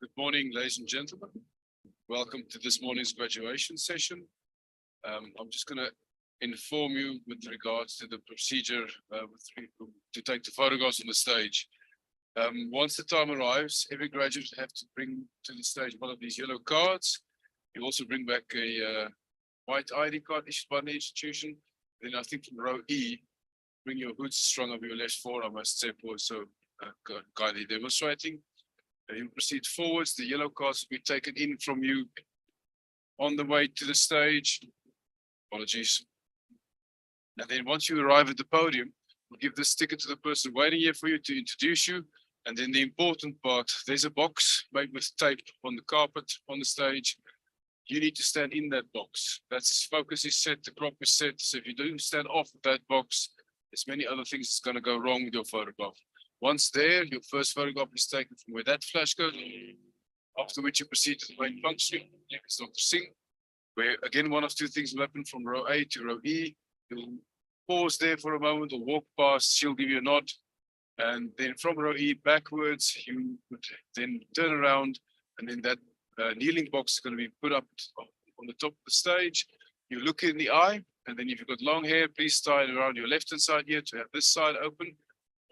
Good morning, ladies and gentlemen. Welcome to this morning's graduation session. I'm just going to inform you with regards to the procedure to take the photographs on the stage. Once the time arrives, every graduate will have to bring to the stage one of these yellow cards. You also bring back a white ID card issued by the institution. Then I think from row E, bring your hoods strung over your left forearm, I must say, so kindly demonstrating. You proceed forwards. The yellow cards will be taken in from you on the way to the stage. Apologies. And then once you arrive at the podium, we'll give this ticket to the person waiting here for you to introduce you. And then the important part, there's a box made with tape on the carpet on the stage. You need to stand in that box. That's focus is set, the crop is set. So if you do stand off of that box, there's many other things that's going to go wrong with your photograph. Once there, your first photograph is taken from where that flash goes, after which you proceed to the main function. It's Dr. Singh, where again, one of two things will happen from row A to row E. You'll pause there for a moment or walk past, she'll give you a nod. And then from row E backwards, you would then turn around and then that kneeling box is going to be put up on the top of the stage. You look in the eye, and then if you've got long hair, please tie it around your left-hand side here to have this side open.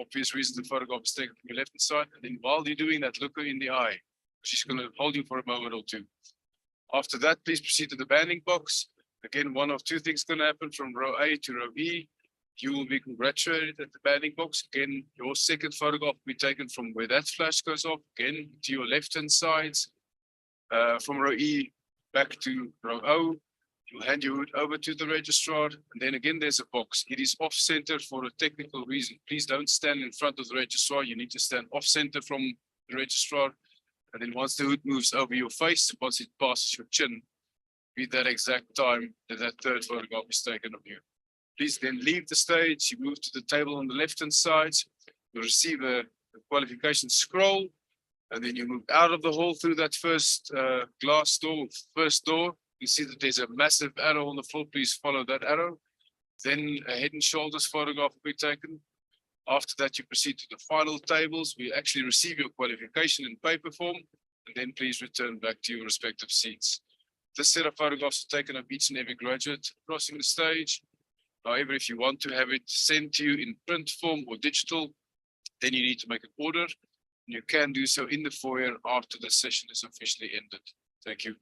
Obvious reason the photograph is taken from your left-hand side. And then while you're doing that, look her in the eye. She's going to hold you for a moment or two. After that, please proceed to the banding box. Again, one of two things going to happen from row A to row E. You will be congratulated at the banding box. Again, your second photograph will be taken from where that flash goes off. Again, to your left-hand sides. From row E back to row O. You'll hand your hood over to the registrar, and then again, there's a box. It is off-center for a technical reason. Please don't stand in front of the registrar. You need to stand off-center from the registrar. And then once the hood moves over your face, once it passes your chin, be that exact time that that third photograph is taken of you. Please then leave the stage. You move to the table on the left-hand side. You'll receive a qualification scroll, and then you move out of the hall through that first glass door, first door. You see that there's a massive arrow on the floor. Please follow that arrow. Then a head and shoulders photograph will be taken. After that, you proceed to the final tables. We actually receive your qualification in paper form, and then please return back to your respective seats. This set of photographs are taken of each and every graduate crossing the stage. However, if you want to have it sent to you in print form or digital, then you need to make an order. You can do so in the foyer after the session is officially ended. Thank you.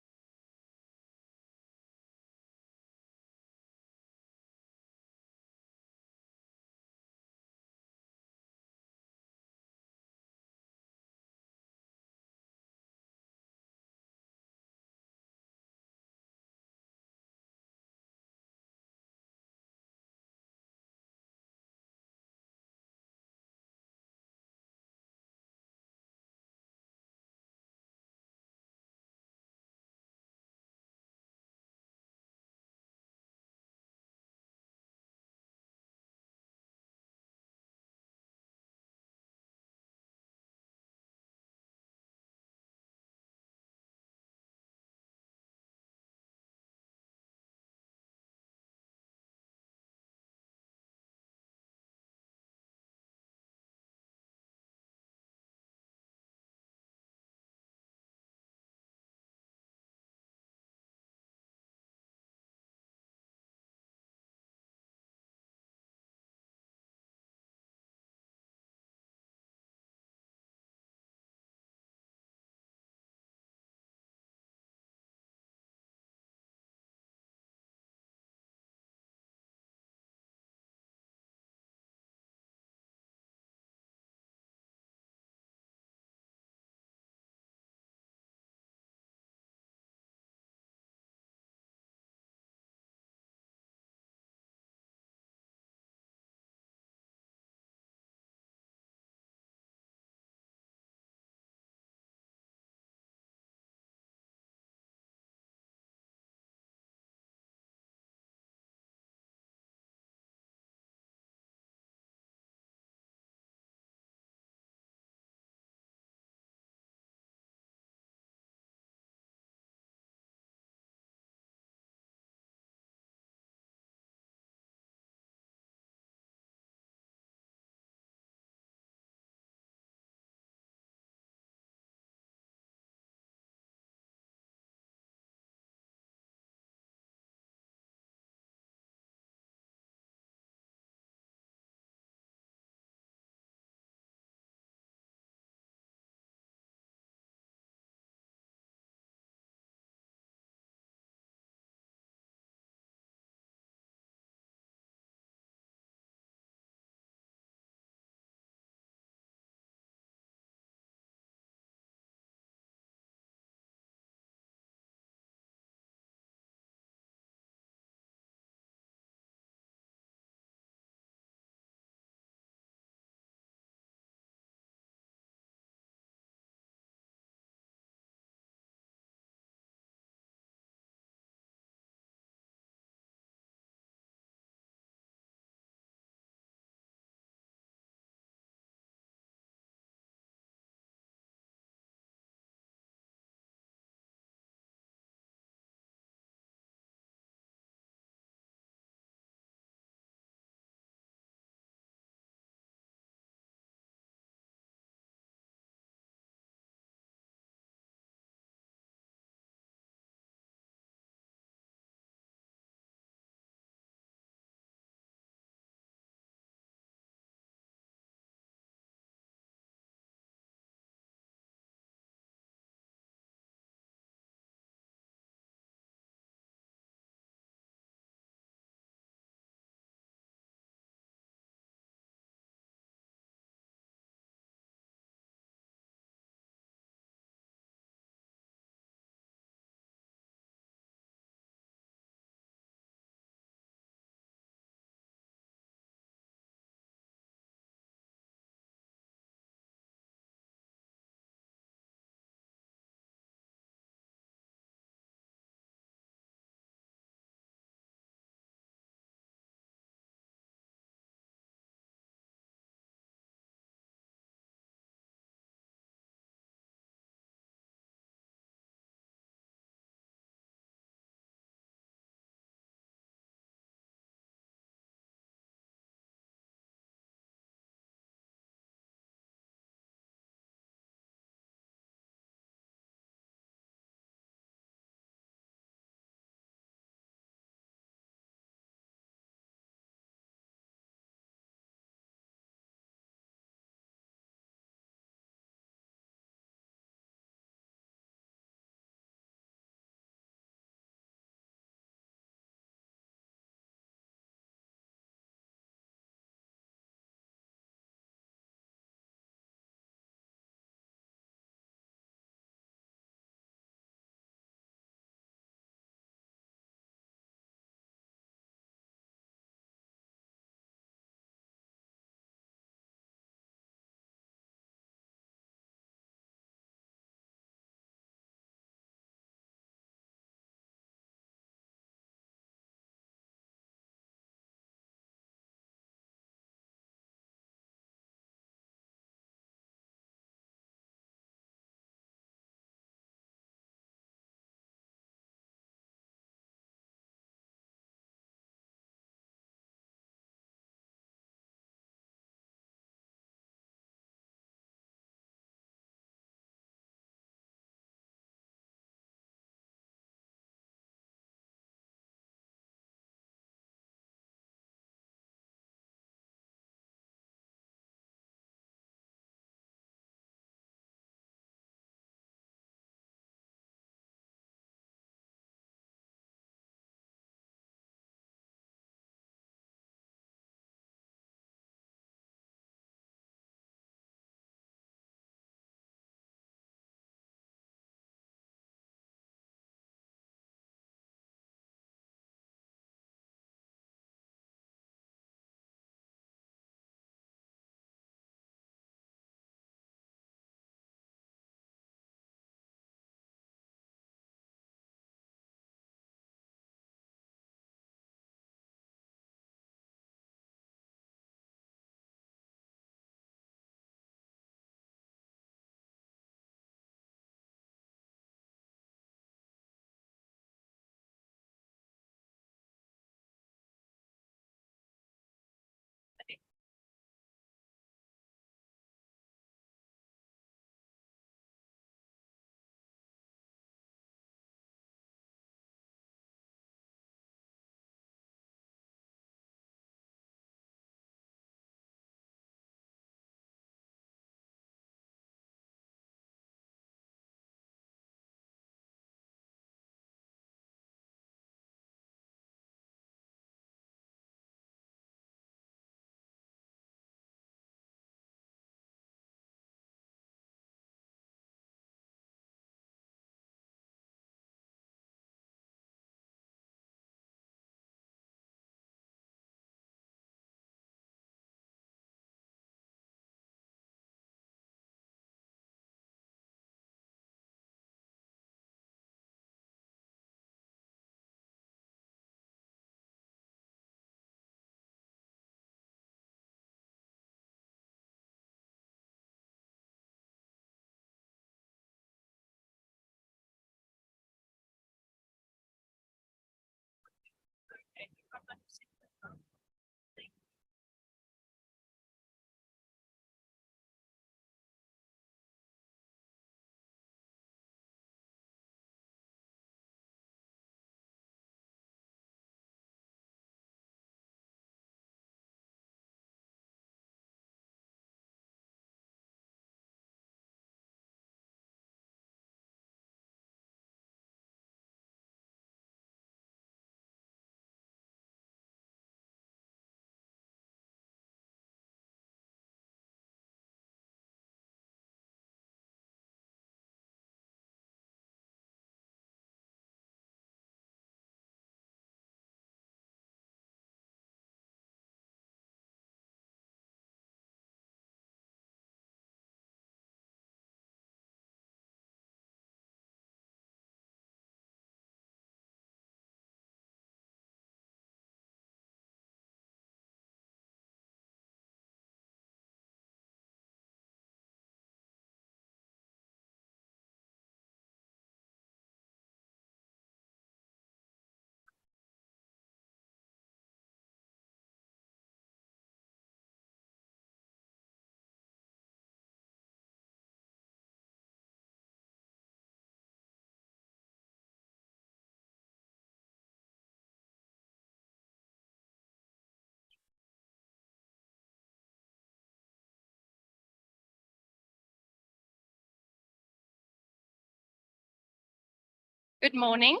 Good morning.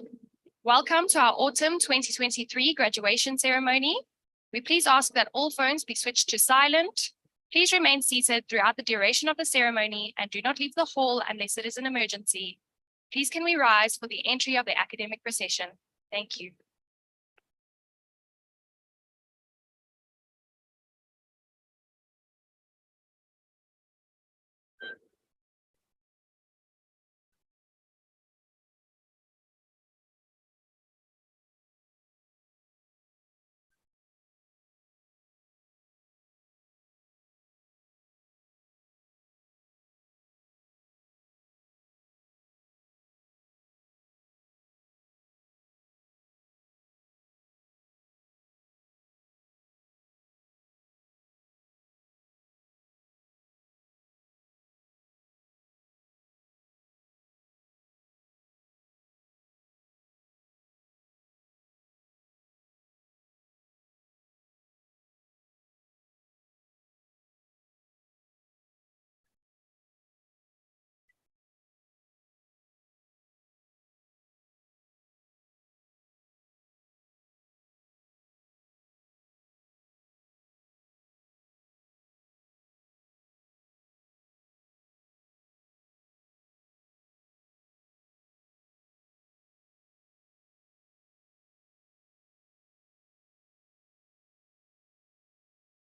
Welcome to our autumn 2023 graduation ceremony. We please ask that all phones be switched to silent. Please remain seated throughout the duration of the ceremony and do not leave the hall unless it is an emergency. Please can we rise for the entry of the academic procession? Thank you.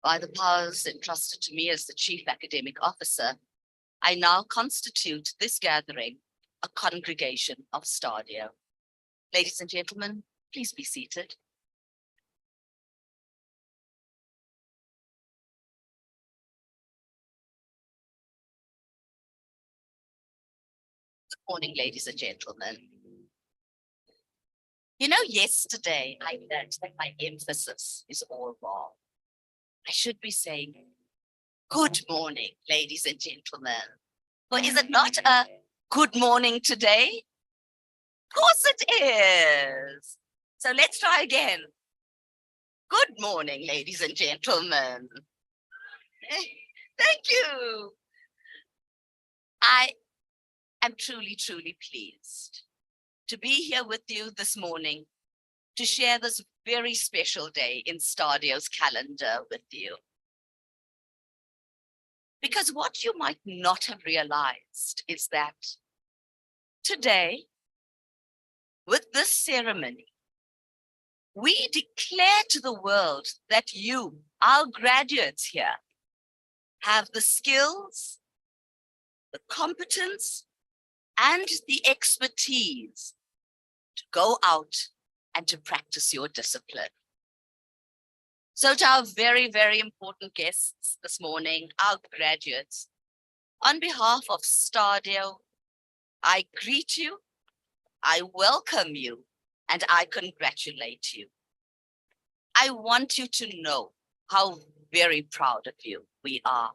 By the powers entrusted to me as the Chief Academic Officer, I now constitute this gathering a congregation of Stadio. Ladies and gentlemen, please be seated. Good morning, ladies and gentlemen. You know, yesterday I learned that my emphasis is all wrong. I should be saying, good morning, ladies and gentlemen. Or is it not a good morning today? Of course it is. So let's try again. Good morning, ladies and gentlemen. Thank you. I am truly, truly pleased to be here with you this morning to share this very special day in Stadio's calendar with you. Because what you might not have realized is that today, with this ceremony, we declare to the world that you, our graduates here, have the skills, the competence, and the expertise to go out and to practice your discipline. So to our very, very important guests this morning, our graduates, on behalf of Stadio, I greet you, I welcome you, and I congratulate you. I want you to know how very proud of you we are.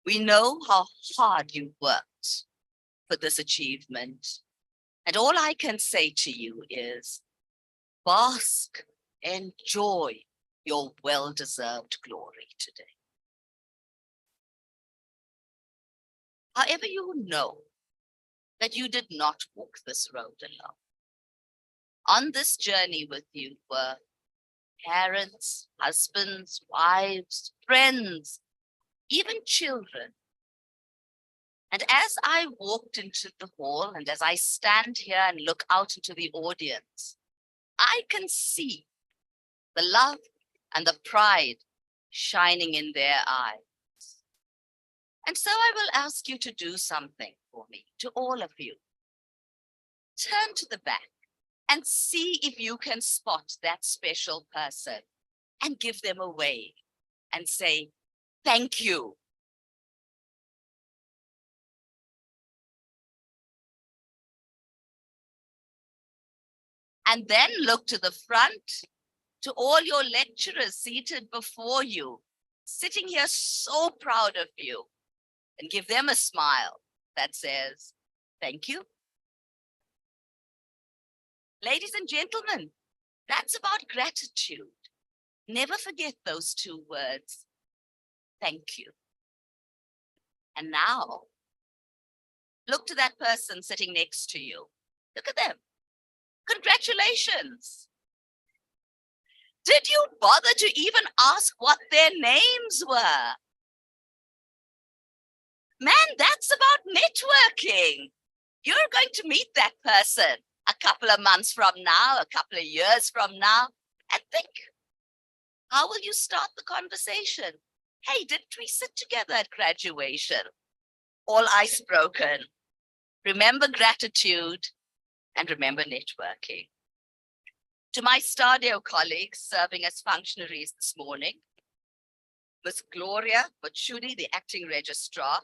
We know how hard you worked for this achievement. And all I can say to you is, bask, enjoy your well-deserved glory today. However, you know that you did not walk this road alone. On this journey with you were parents, husbands, wives, friends, even children. And as I walked into the hall and as I stand here and look out into the audience, I can see the love and the pride shining in their eyes. And so I will ask you to do something for me, to all of you. Turn to the back and see if you can spot that special person and give them a wave and say, thank you. And then look to the front, to all your lecturers seated before you, sitting here so proud of you, and give them a smile that says, thank you. Ladies and gentlemen, that's about gratitude. Never forget those two words. Thank you. And now, look to that person sitting next to you. Look at them. Congratulations. Did you bother to even ask what their names were? Man, that's about networking. You're going to meet that person a couple of months from now, a couple of years from now, and think, how will you start the conversation? Hey, didn't we sit together at graduation? All ice broken. Remember gratitude and remember networking. To my Stadio colleagues serving as functionaries this morning, Ms. Gloria Bachudi, the acting registrar,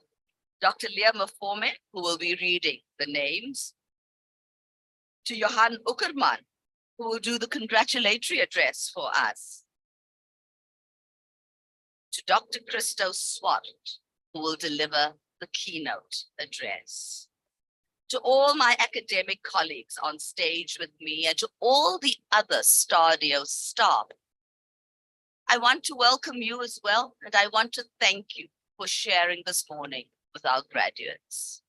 Dr. Leah Mafome, who will be reading the names, to Johan Uckerman, who will do the congratulatory address for us, to Dr. Christo Swart, who will deliver the keynote address. To all my academic colleagues on stage with me and to all the other Stadio staff, I want to welcome you as well, and I want to thank you for sharing this morning with our graduates.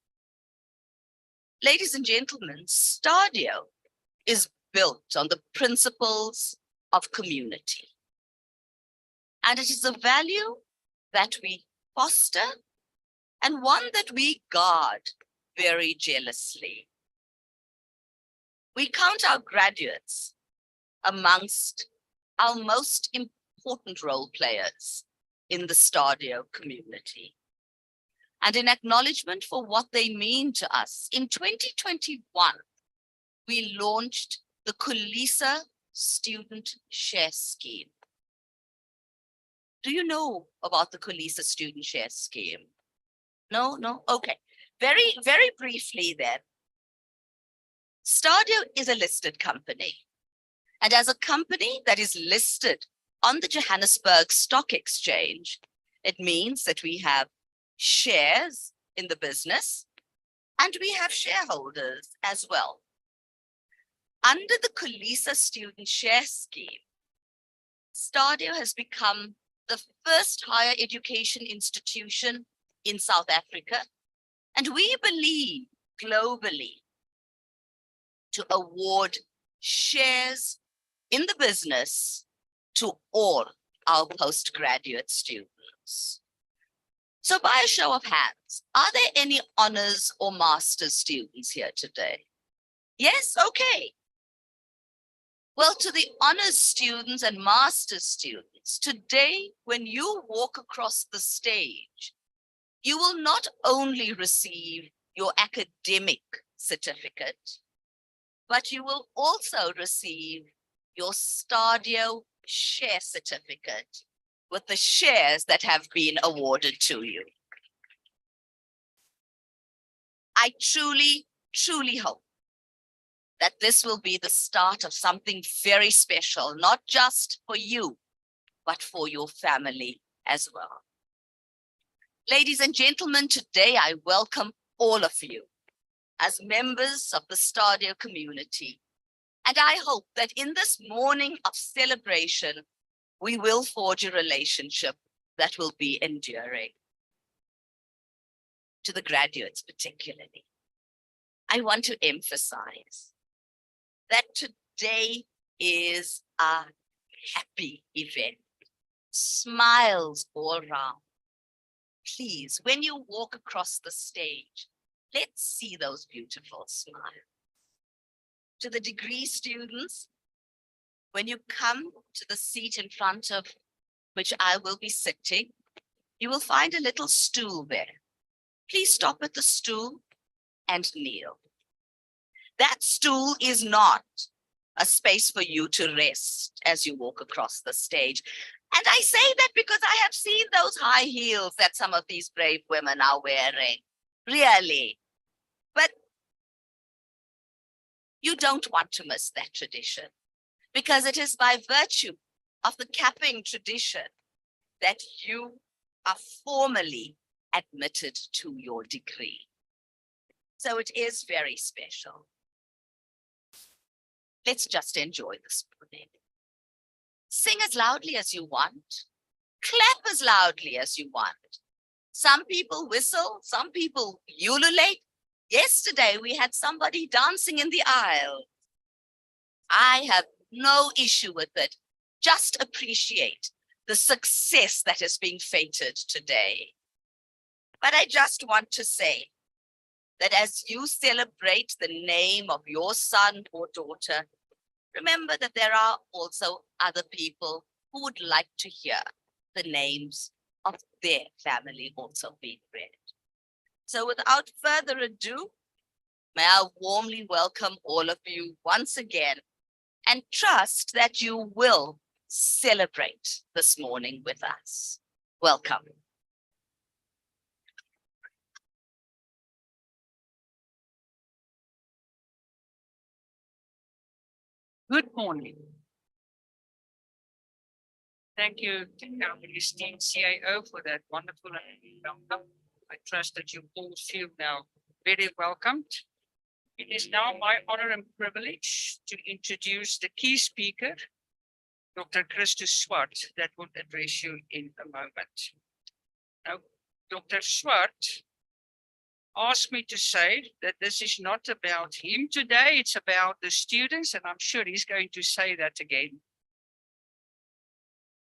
Ladies and gentlemen, Stadio is built on the principles of community. And it is a value that we foster and one that we guard very jealously. We count our graduates amongst our most important role players in the Stadio community. And in acknowledgement for what they mean to us, in 2021, we launched the Kulisa Student Share Scheme. Do you know about the Kulisa Student Share Scheme? No? Okay. Very, very briefly then. Stadio is a listed company. And as a company that is listed on the Johannesburg Stock Exchange, it means that we have shares in the business and we have shareholders as well. Under the Kulisa Student Share Scheme, Stadio has become the first higher education institution in South Africa, and we believe globally to award shares in the business to all our postgraduate students. So by a show of hands, are there any honors or master's students here today? Yes, okay. Well, to the honors students and master's students, today, when you walk across the stage, you will not only receive your academic certificate, but you will also receive your Stadio share certificate with the shares that have been awarded to you. I truly, truly hope that this will be the start of something very special, not just for you, but for your family as well. Ladies and gentlemen, today I welcome all of you as members of the Stadio community. And I hope that in this morning of celebration, we will forge a relationship that will be enduring. To the graduates particularly, I want to emphasize that today is a happy event. Smiles all round. Please, when you walk across the stage, let's see those beautiful smiles. To the degree students, when you come to the seat in front of which I will be sitting, you will find a little stool there. Please stop at the stool and kneel. That stool is not a space for you to rest as you walk across the stage. And I say that because I have seen those high heels that some of these brave women are wearing. Really. But you don't want to miss that tradition, because it is by virtue of the capping tradition that you are formally admitted to your degree. So it is very special. Let's just enjoy this morning. Sing as loudly as you want. Clap as loudly as you want. Some people whistle, some people ululate. Yesterday, we had somebody dancing in the aisle. I have no issue with it. Just appreciate the success that is being feted today. But I just want to say that as you celebrate the name of your son or daughter, remember that there are also other people who would like to hear the names of their family also being read. So without further ado, may I warmly welcome all of you once again and trust that you will celebrate this morning with us. Welcome. Good morning. Thank you to our esteemed CAO for that wonderful welcome. I trust that you all feel now very welcomed. It is now my honor and privilege to introduce the key speaker, Dr. Christus Swart, that will address you in a moment. Now, Dr. Swart asked me to say that this is not about him today, it's about the students, and I'm sure he's going to say that again.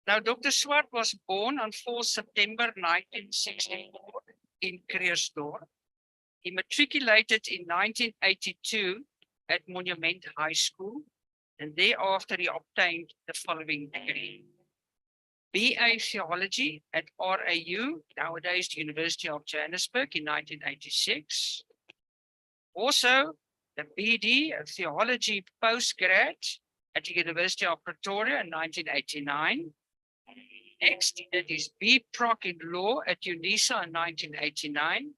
Now, Dr. Swart was born on 4 September 1964 in Kreersdorp. He matriculated in 1982 at Monument High School, and thereafter he obtained the following degree. BA Theology at RAU, nowadays the University of Johannesburg, in 1986. Also, the BD Theology Postgrad at the University of Pretoria in 1989. Next, he did his B.Proc in Law at UNISA in 1989.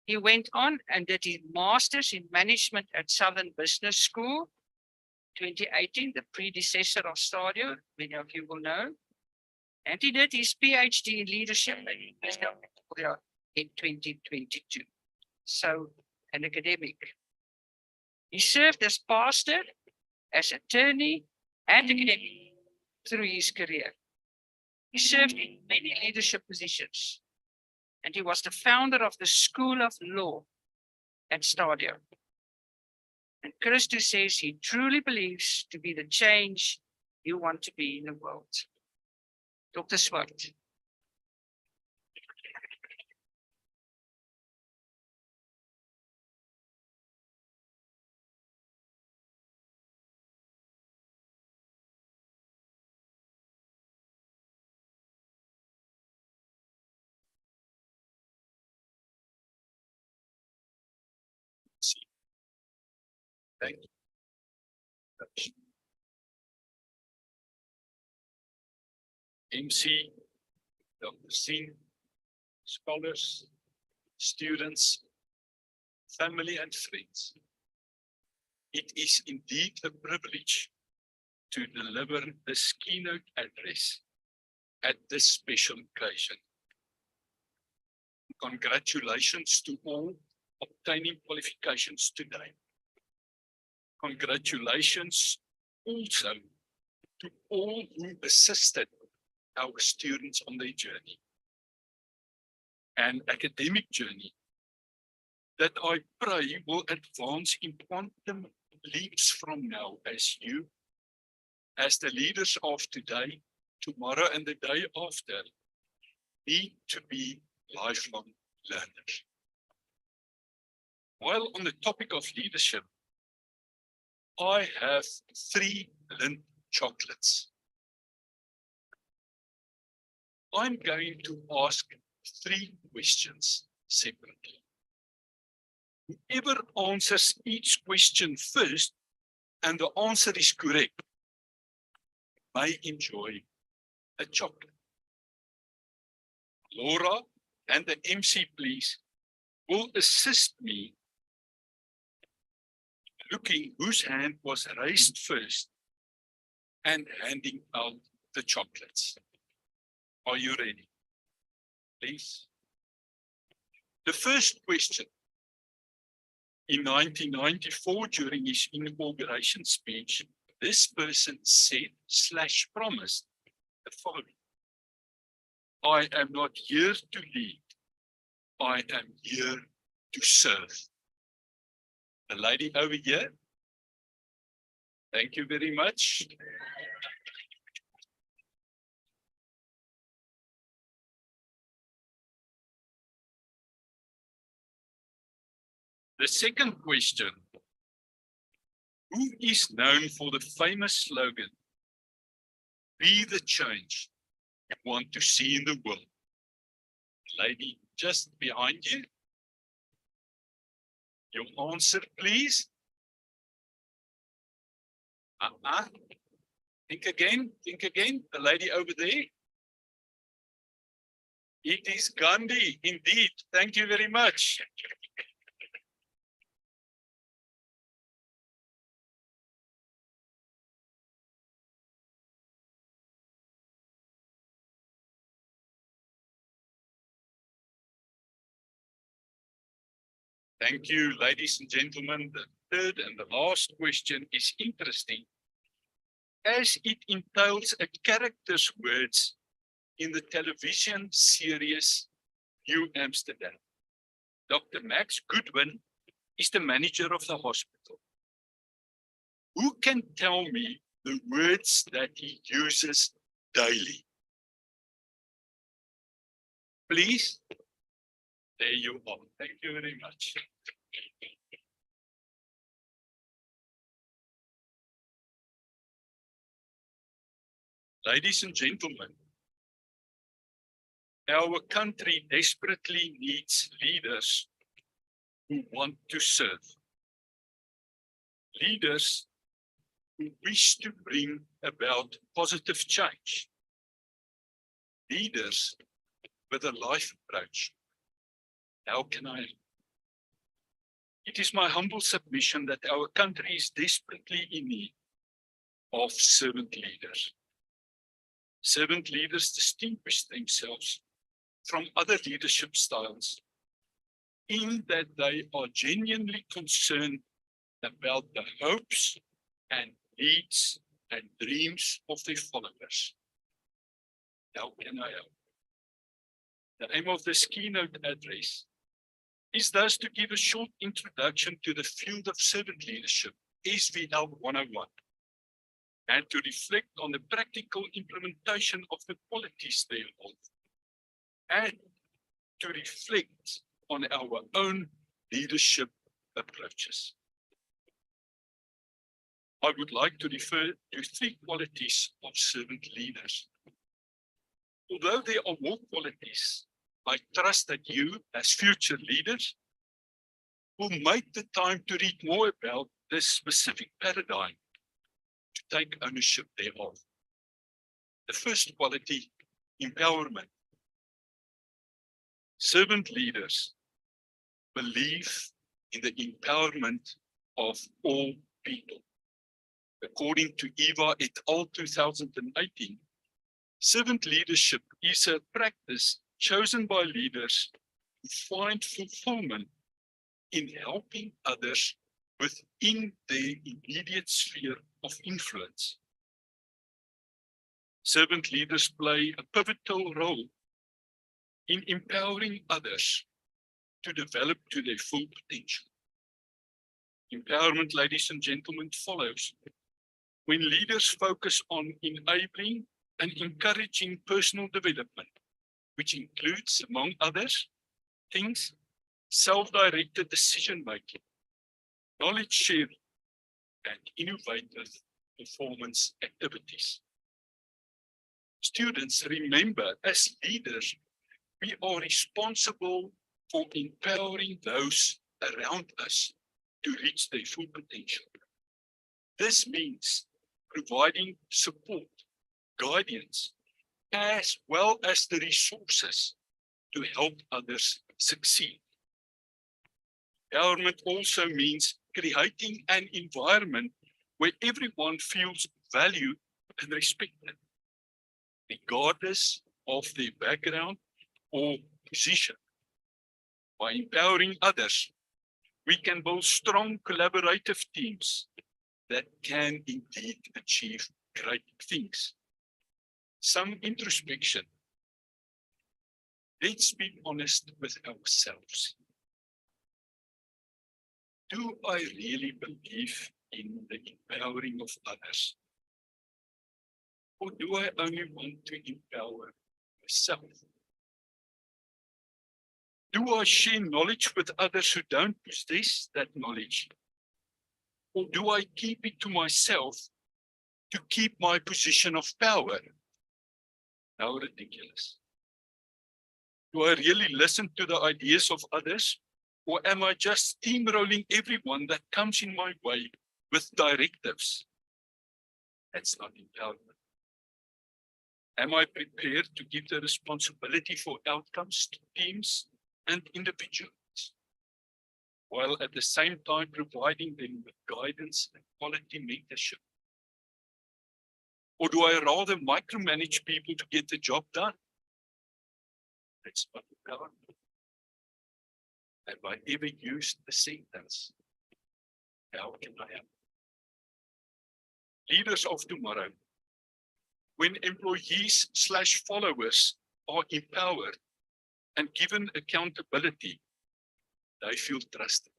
He went on and did his Master's in Management at Southern Business School, 2018, the predecessor of Stadio, many of you will know. And he did his PhD in Leadership at the University of Pretoria in 2022. So, an academic. He served as pastor, as attorney, and academic through his career. He served in many leadership positions, and he was the founder of the School of Law at Stadio. And Christus says he truly believes to be the change you want to be in the world. Dr. Swart. Thank you. MC, Dr. C, scholars, students, family and friends. It is indeed a privilege to deliver this keynote address at this special occasion. Congratulations to all obtaining qualifications today. Congratulations also to all who assisted our students on their journey, an academic journey that I pray will advance in quantum leaps from now as you, as the leaders of today, tomorrow and the day after, need to be lifelong learners. While on the topic of leadership, I have 3 Lindt chocolates. I'm going to ask 3 questions separately. Whoever answers each question first and the answer is correct may enjoy a chocolate. Laura and the MC, please, will assist me looking whose hand was raised first and handing out the chocolates. Are you ready? Please. The first question. In 1994, during his inauguration speech, this person said/promised the following: I am not here to lead, I am here to serve. The lady over here. Thank you very much. The second question. Who is known for the famous slogan, be the change you want to see in the world? Lady just behind you. Your answer, please. Think again, the lady over there. It is Gandhi, indeed. Thank you very much. Thank you, ladies and gentlemen. The third and the last question is interesting, as it entails a character's words in the television series New Amsterdam. Dr. Max Goodwin is the manager of the hospital. Who can tell me the words that he uses daily? Please. There you are. Thank you very much. Ladies and gentlemen, our country desperately needs leaders who want to serve. Leaders who wish to bring about positive change. Leaders with a life approach. How can I? It is my humble submission that our country is desperately in need of servant leaders. Servant leaders distinguish themselves from other leadership styles in that they are genuinely concerned about the hopes and needs and dreams of their followers. How can I help? The aim of this keynote address is thus to give a short introduction to the field of servant leadership, SVL 101, and to reflect on the practical implementation of the qualities thereof, and to reflect on our own leadership approaches. I would like to refer to 3 qualities of servant leaders. Although there are more qualities, I trust that you, as future leaders, will make the time to read more about this specific paradigm, to take ownership thereof. The first quality, empowerment. Servant leaders believe in the empowerment of all people. According to Eva et al. 2018, servant leadership is a practice chosen by leaders who find fulfillment in helping others within their immediate sphere of influence. Servant leaders play a pivotal role in empowering others to develop to their full potential. Empowerment, ladies and gentlemen, follows when leaders focus on enabling and encouraging personal development, which includes, among others, things, self-directed decision-making, knowledge sharing, and innovative performance activities. Students, remember, as leaders, we are responsible for empowering those around us to reach their full potential. This means providing support, guidance, as well as the resources to help others succeed. Empowerment also means creating an environment where everyone feels valued and respected, regardless of their background or position. By empowering others, we can build strong collaborative teams that can indeed achieve great things. Some introspection. Let's be honest with ourselves. Do I really believe in the empowering of others? Or do I only want to empower myself? Do I share knowledge with others who don't possess that knowledge? Or do I keep it to myself to keep my position of power? How ridiculous. Do I really listen to the ideas of others? Or am I just steamrolling everyone that comes in my way with directives? That's not empowerment. Am I prepared to give the responsibility for outcomes to teams and individuals, while at the same time providing them with guidance and quality mentorship? Or do I rather micromanage people to get the job done? That's not empowerment. Have I ever used the sentence, how can I help? Leaders of tomorrow, when employees/followers are empowered and given accountability, they feel trusted.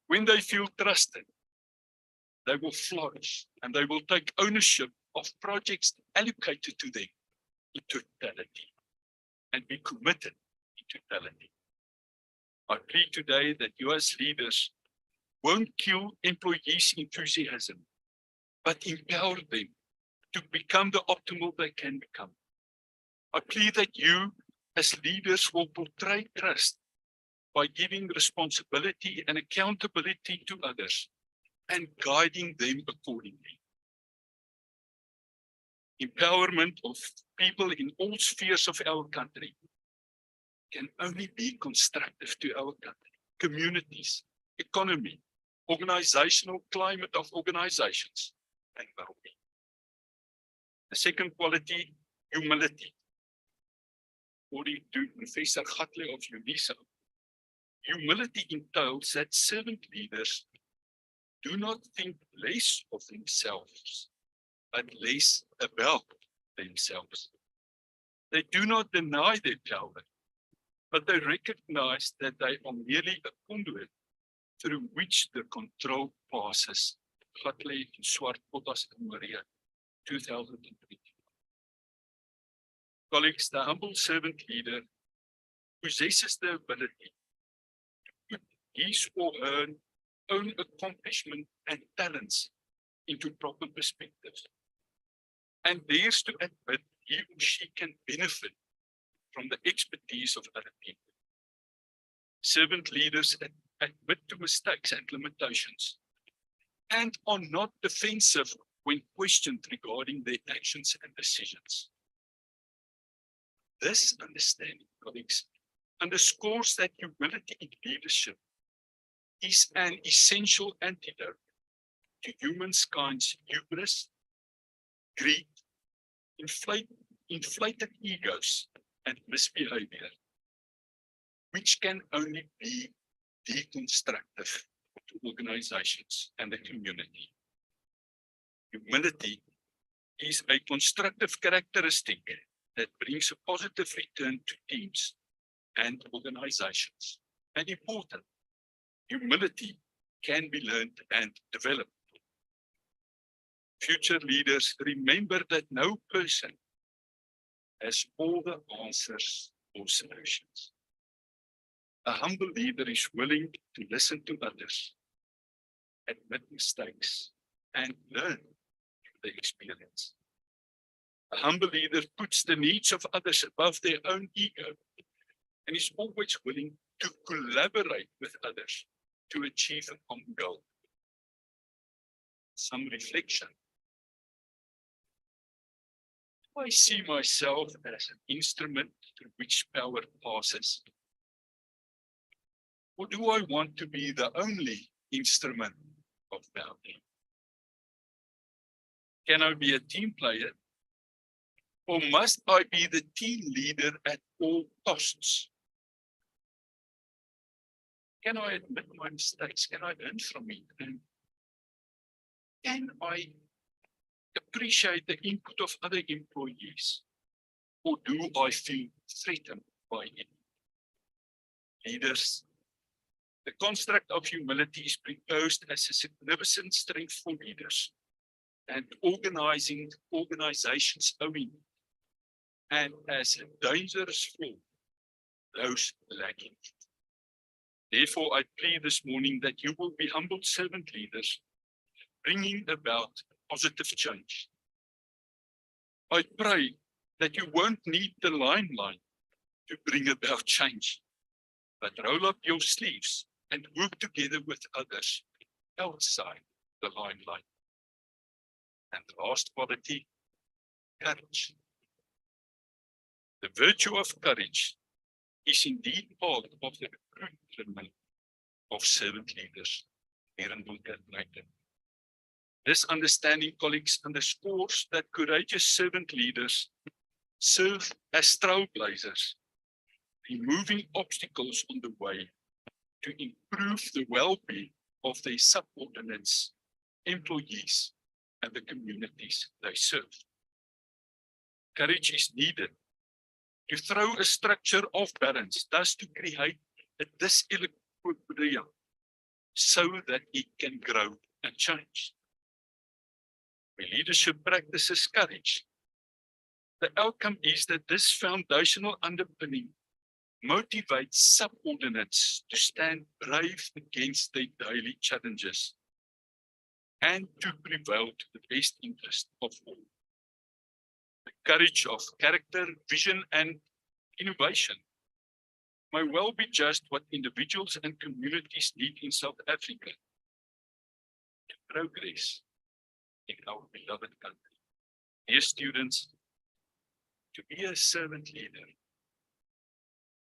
When they feel trusted, they will flourish and they will take ownership of projects allocated to them in totality and be committed in totality. I plead today that you as leaders won't kill employees' enthusiasm, but empower them to become the optimal they can become. I plead that you as leaders will portray trust by giving responsibility and accountability to others and guiding them accordingly. Empowerment of people in all spheres of our country can only be constructive to our country, communities, economy, organizational climate of organizations, and well-being. The second quality, humility. According to Professor Gatley of UNISA, humility entails that servant leaders do not think less of themselves, but less about themselves. They do not deny their power, but they recognize that they are merely a conduit through which the control passes. Gatley in Swart, Potas and Maria, 2020. Colleagues, the humble servant leader possesses the ability to put his or her own accomplishment and talents into proper perspectives, and dares to admit he or she can benefit from the expertise of other people. Servant leaders admit to mistakes and limitations, and are not defensive when questioned regarding their actions and decisions. This understanding, colleagues, underscores that humility in leadership is an essential antidote to humankind's hubris, greed, inflated egos, and misbehavior, which can only be deconstructive to organizations and the community. Humility is a constructive characteristic that brings a positive return to teams and organizations. And important, humility can be learned and developed. Future leaders, remember that no person has all the answers or solutions. A humble leader is willing to listen to others, admit mistakes, and learn from the experience. A humble leader puts the needs of others above their own ego and is always willing to collaborate with others to achieve a common goal. Some reflection. Do I see myself as an instrument through which power passes? Or do I want to be the only instrument of power? Can I be a team player? Or must I be the team leader at all costs? Can I admit my mistakes? Can I learn from it? And can I appreciate the input of other employees? Or do I feel threatened by it? Leaders, the construct of humility is proposed as a significant strength for leaders and organizations owing, and as a dangerous flaw, those lacking. Therefore, I plead this morning that you will be humble servant leaders, bringing about positive change. I pray that you won't need the limelight to bring about change, but roll up your sleeves and work together with others outside the limelight. And the last quality, courage. The virtue of courage is indeed part of the recruitment of servant leaders here in Bulgaria. This understanding, colleagues, underscores that courageous servant leaders serve as trailblazers, removing obstacles on the way to improve the well-being of their subordinates, employees, and the communities they serve. Courage is needed to throw a structure of balance, thus to create a disequilibrium so that it can grow and change. When leadership practices courage, the outcome is that this foundational underpinning motivates subordinates to stand brave against their daily challenges and to prevail to the best interest of all. The courage of character, vision, and innovation may well be just what individuals and communities need in South Africa to progress in our beloved country. Dear students, to be a servant leader,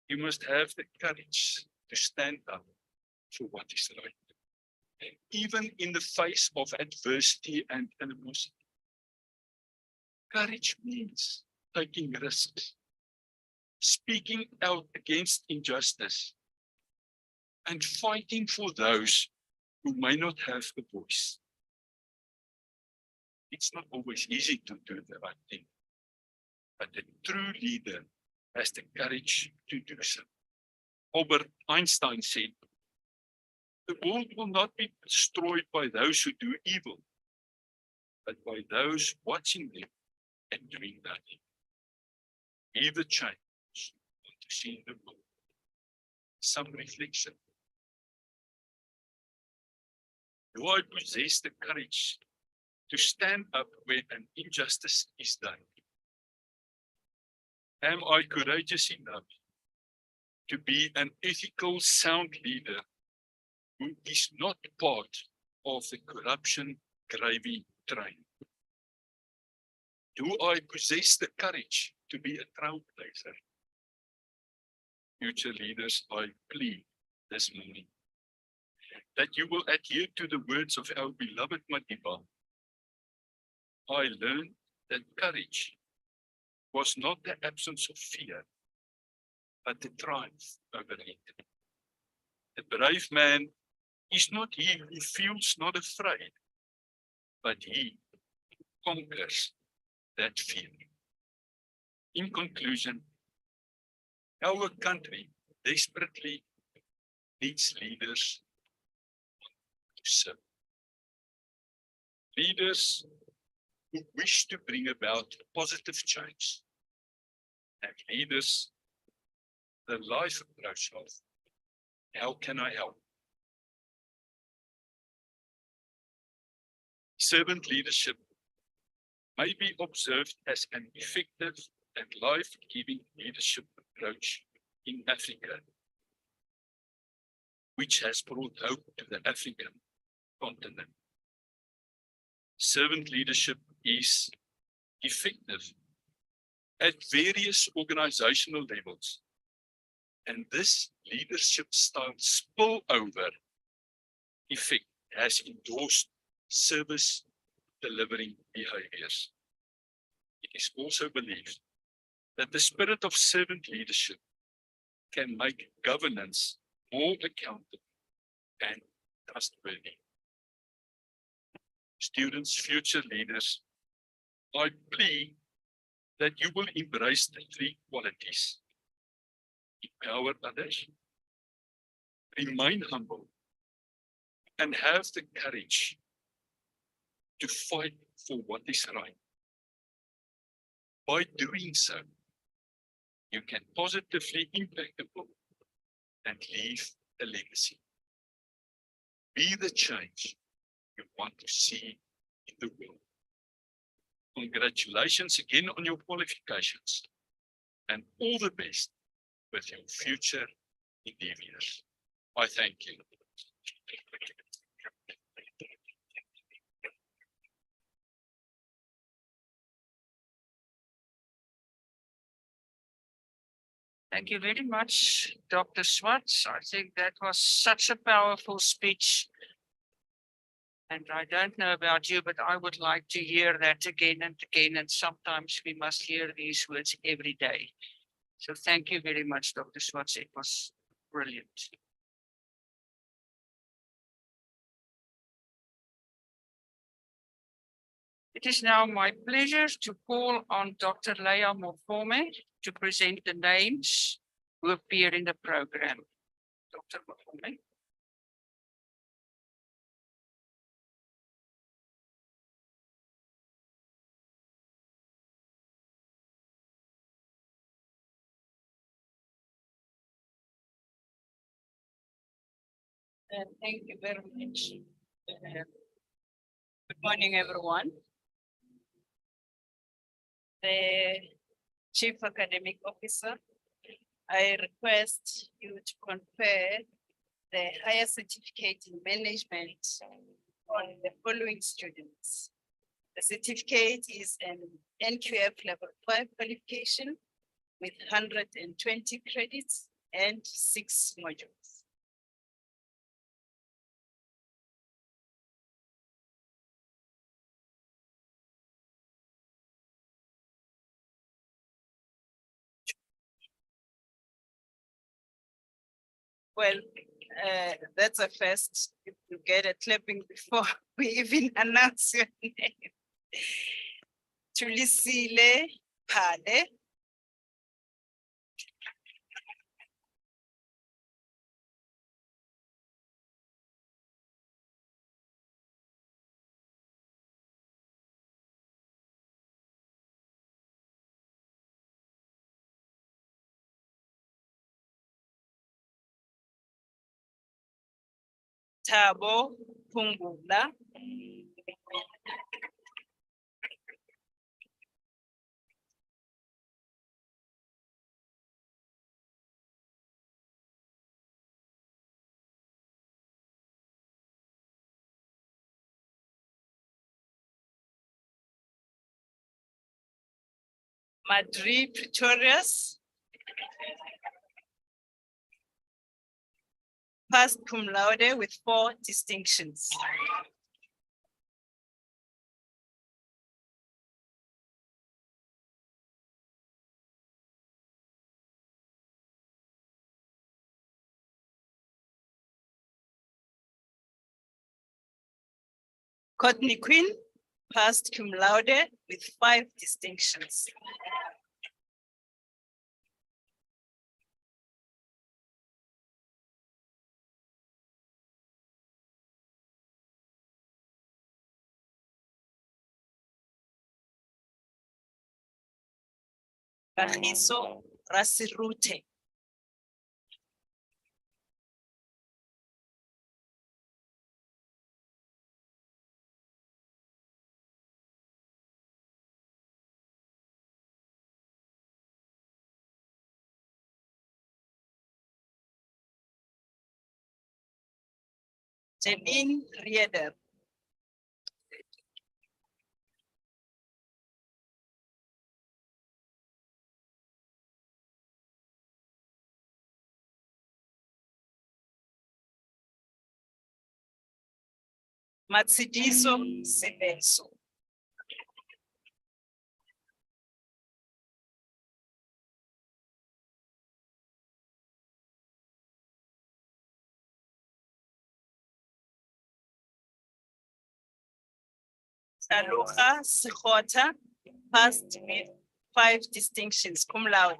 you must have the courage to stand up for what is right, even in the face of adversity and animosity. Courage means taking risks, speaking out against injustice, and fighting for those who may not have a voice. It's not always easy to do the right thing, but a true leader has the courage to do so. Albert Einstein said, "The world will not be destroyed by those who do evil, but by those watching them and doing nothing." Be the change you want to see in the world. Some reflection. Do I possess the courage to stand up when an injustice is done? Am I courageous enough to be an ethical, sound leader who is not part of the corruption gravy train? Do I possess the courage to be a trailblazer? Future leaders, I plead this morning that you will adhere to the words of our beloved Madiba. I learned that courage was not the absence of fear, but the triumph over it. The brave man is not he who feels not afraid, but he who conquers that fear. In conclusion, our country desperately needs leaders to serve. Leaders who wish to bring about positive change, and leaders the life approach of how can I help? Servant leadership may be observed as an effective and life-giving leadership approach in Africa, which has brought hope to the African continent. Servant leadership is effective at various organizational levels, and this leadership style spillover effect has endorsed service delivering behaviors. It is also believed that the spirit of servant leadership can make governance more accountable and trustworthy. Students, future leaders, I plea that you will embrace the three qualities: empower others, remain humble, and have the courage to fight for what is right. By doing so, you can positively impact the world and leave a legacy. Be the change you want to see in the world. Congratulations again on your qualifications, and all the best with your future endeavors. I thank you. Thank you very much, Dr. Swartz. I think that was such a powerful speech. And I don't know about you, but I would like to hear that again and again. And sometimes we must hear these words every day. So thank you very much, Dr. Swartz. It was brilliant. It is now my pleasure to call on Dr. Leah Mofome to present the names who appear in the program. Dr. Mofome. Thank you very much. Good morning, everyone. The Chief Academic Officer, I request you to confer the higher certificate in management on the following students. The certificate is an NQF level 5 qualification with 120 credits and 6 modules. Well, that's a first. If you get a clapping before we even announce your name. Tulisile Pale. Thabo Pungula. Madrid Pretorius. passed cum laude with 4 distinctions. Courtney Quinn passed cum laude with 5 distinctions. Kagiso Rasirute. Janine Rieder. Matsidiso Sibenso. Saluha Sihota passed with 5 distinctions, cum laude.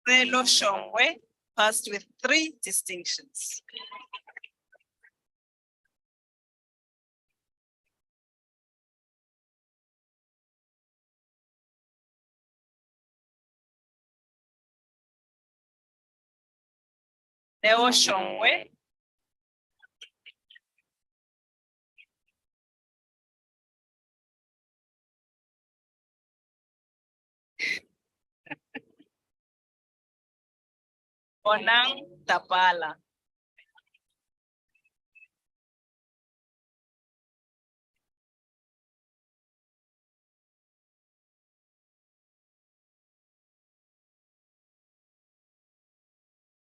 Relo Shongwe passed with 3 distinctions. Leo Shongwe. Onang Tapala.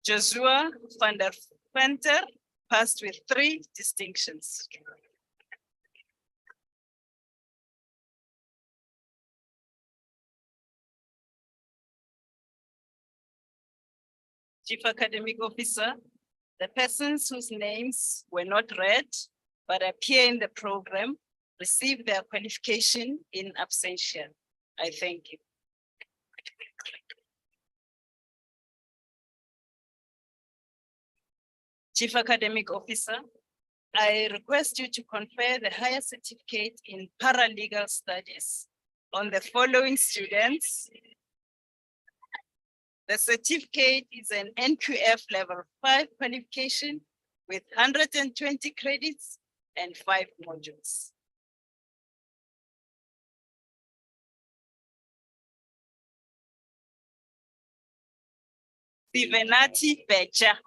Joshua van der Venter passed with 3 distinctions. Chief Academic Officer, the persons whose names were not read but appear in the program receive their qualification in absentia. I thank you. Chief Academic Officer, I request you to confer the higher certificate in paralegal studies on the following students. The certificate is an NQF level 5 qualification with 120 credits and 5 modules. Sivenati Beja.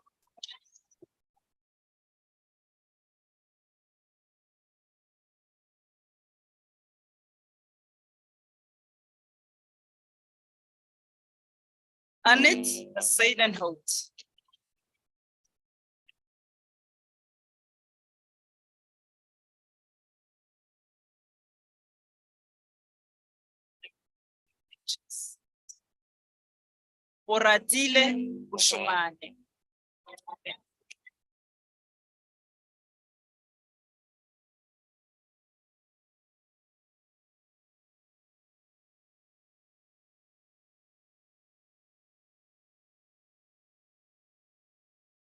Annette Seidenhout. Oradile Ushumane.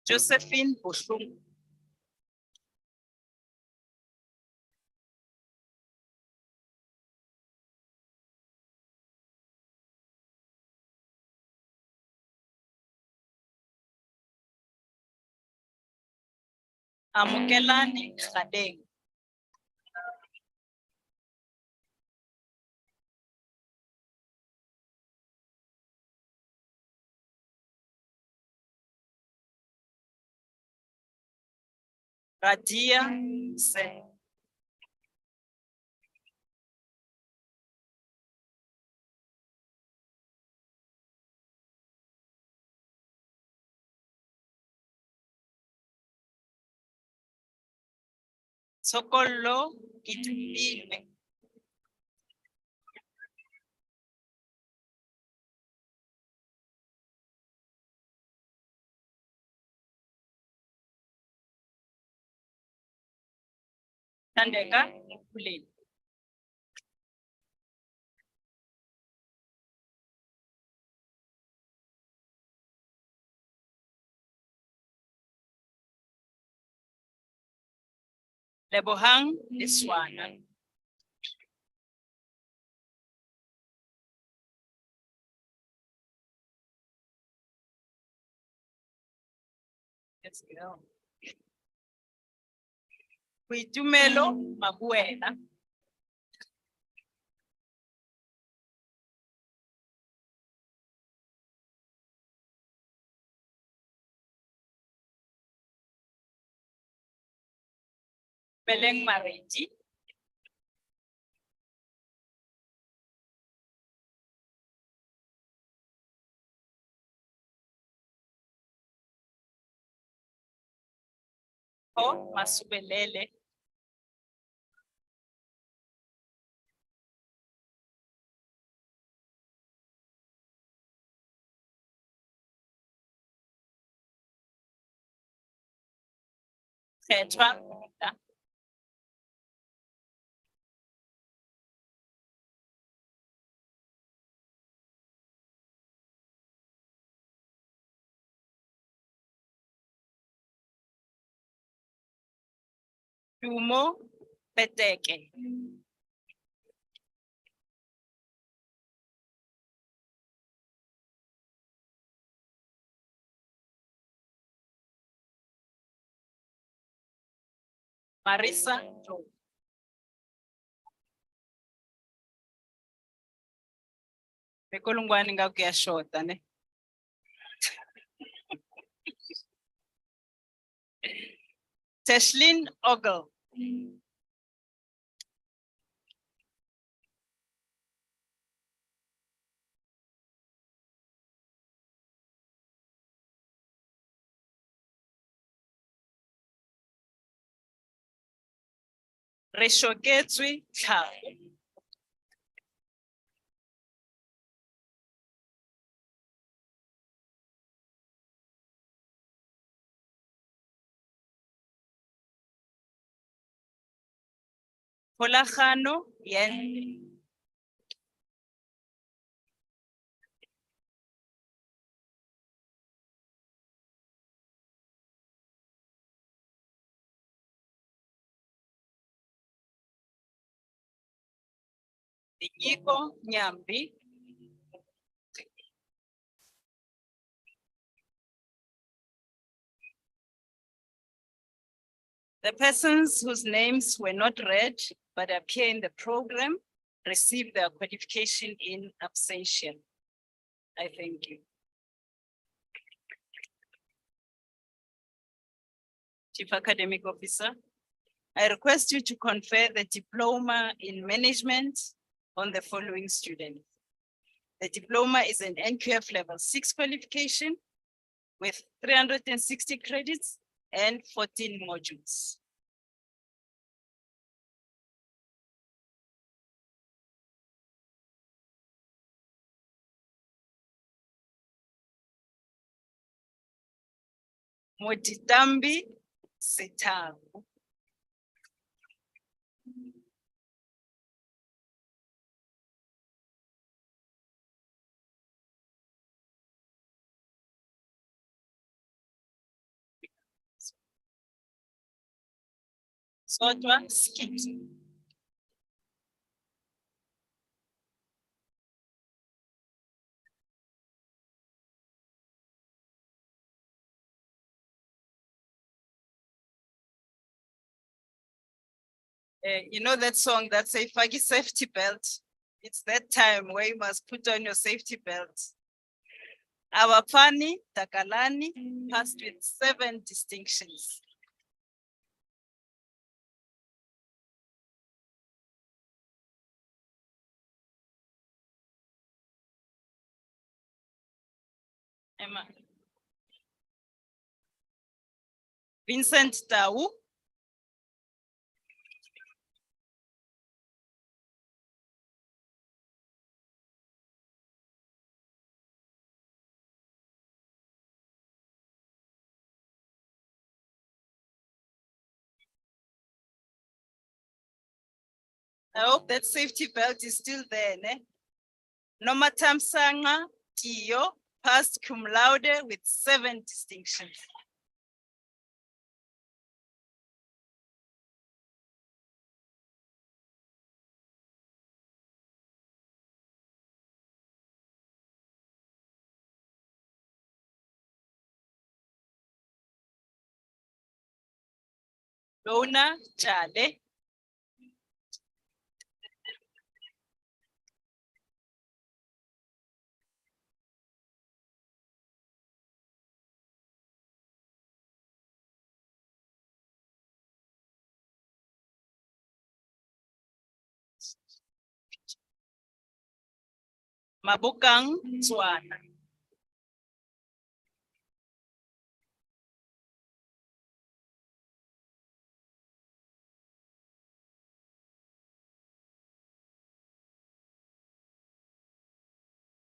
Josephine Bushum. Amukelani Khadeng. Radia Se. Sokolo Itupile. Tandeka Kulile. Lebohang Liswana. Let's go. Boitumelo Mabuena. Beleng Mariti. O Masubelele. Khetwa. Tumo Peteke. Marisa Joe. Bekolungwane ngakuyashota ne. Teshlin Ogle. Reshoketswe Tlhapo. Kgolagano Yende. Dinyiko Nyambi. The persons whose names were not read but appear in the program receive their qualification in absentia. I thank you. Chief Academic Officer, I request you to confer the diploma in management on the following students. The diploma is an NQF level 6 qualification with 360 credits and 14 modules. Motitambi Setabu. Sotwa Skit. You know that song that say Fagi safety belt? It's that time where you must put on your safety belt. Our Pani Takalani passed with 7 distinctions. Emma. Vincent Tau. I hope that safety belt is still there, ne? Noma Tamsanga Tio, passed cum laude with 7 distinctions. Lona Chale. Mabukang Tswana.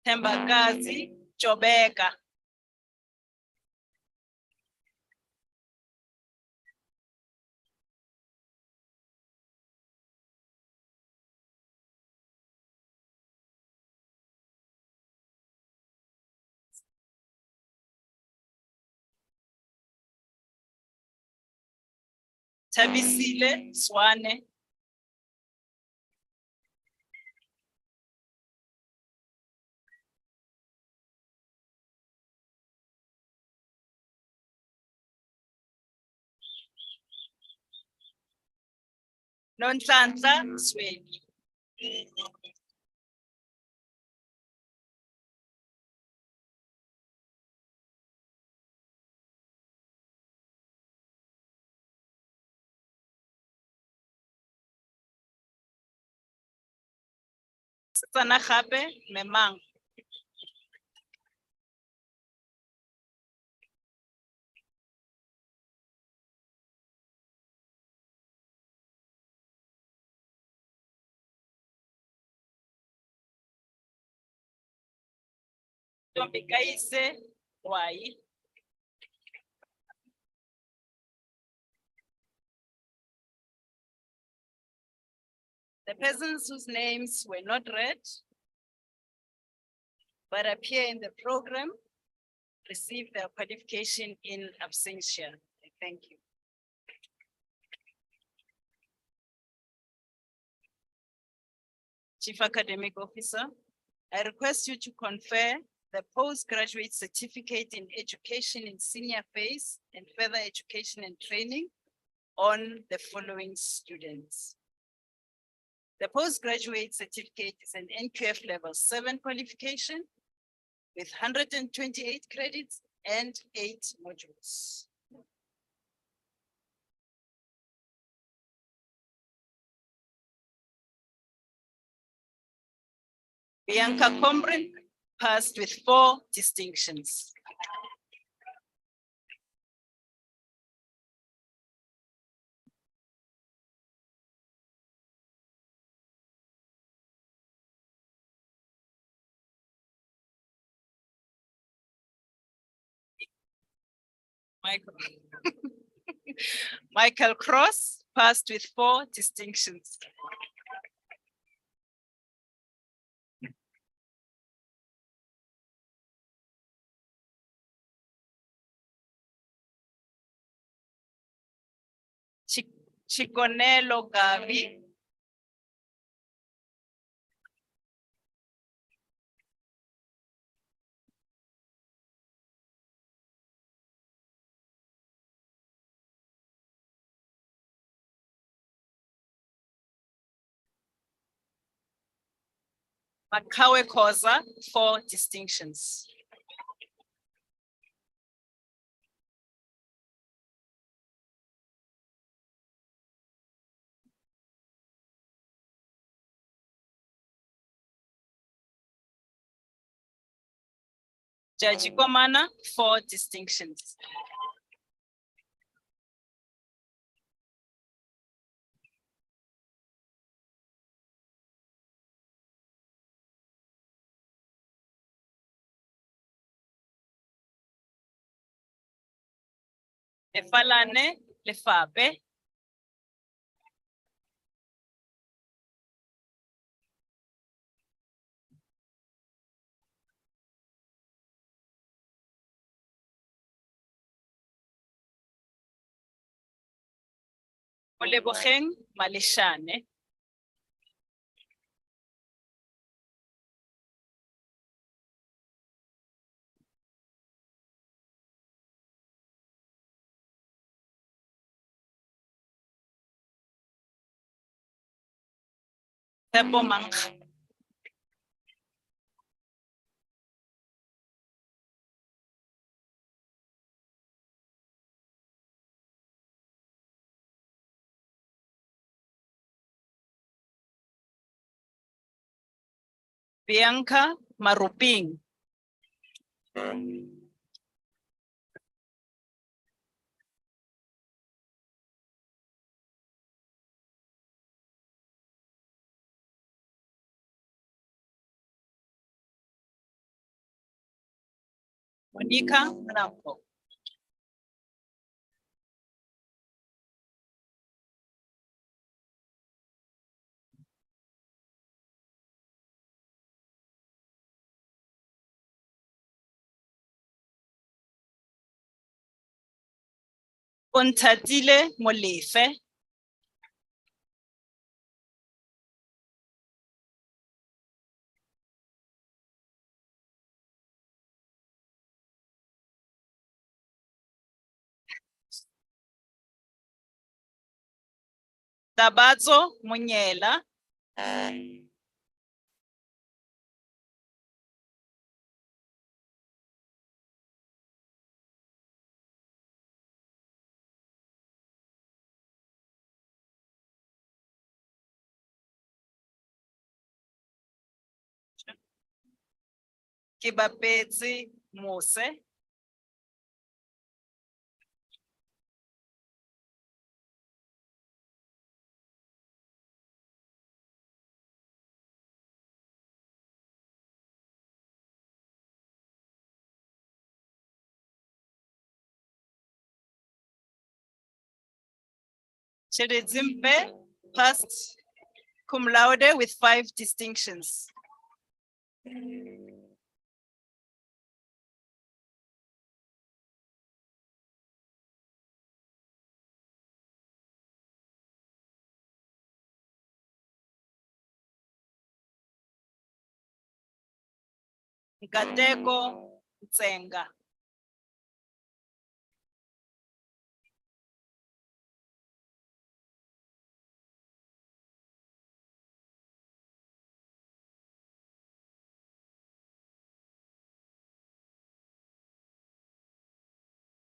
Tembakazi Chobeka. Tabisile Swane. Nonhlanhla Swedi. Sana gape Memang. Tombikaise Wai. The persons whose names were not read but appear in the program receive their qualification in absentia. Thank you. Chief Academic Officer, I request you to confer the postgraduate certificate in education in senior phase and further education and training on the following students. The postgraduate certificate is an NQF level 7 qualification with 128 credits and 8 modules. Bianca Combrin passed with 4 distinctions. Michael Cross passed with 4 distinctions. Chikonelo Gavi. Makawe Koza, 4 distinctions. Judge Komana, 4 distinctions. Efalane Lefape. Olebogeng Maleshane. Tebo Mankga. Bianca Maruping. Monica Rampo. Onthatile Molefe. Tabatso Monyela. Kibapetsi Mose. Chedezimpe passed cum laude with 5 distinctions. Nkateko Tsenga.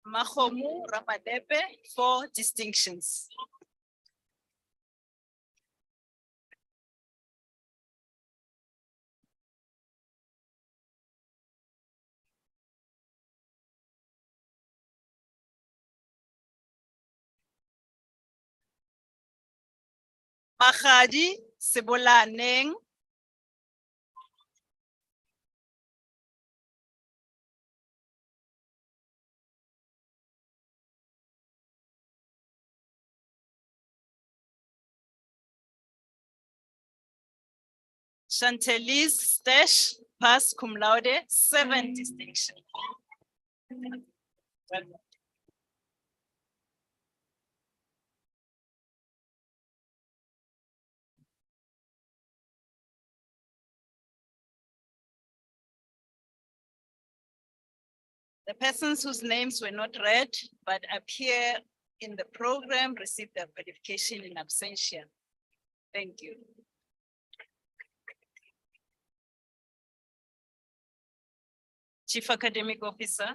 Mahomu Ramadepe, 4 distinctions. Magadi Sebolaneng. Chantelis Stesh, pass cum laude, 7 distinctions. The persons whose names were not read but appear in the program received their qualification in absentia. Thank you. Chief Academic Officer,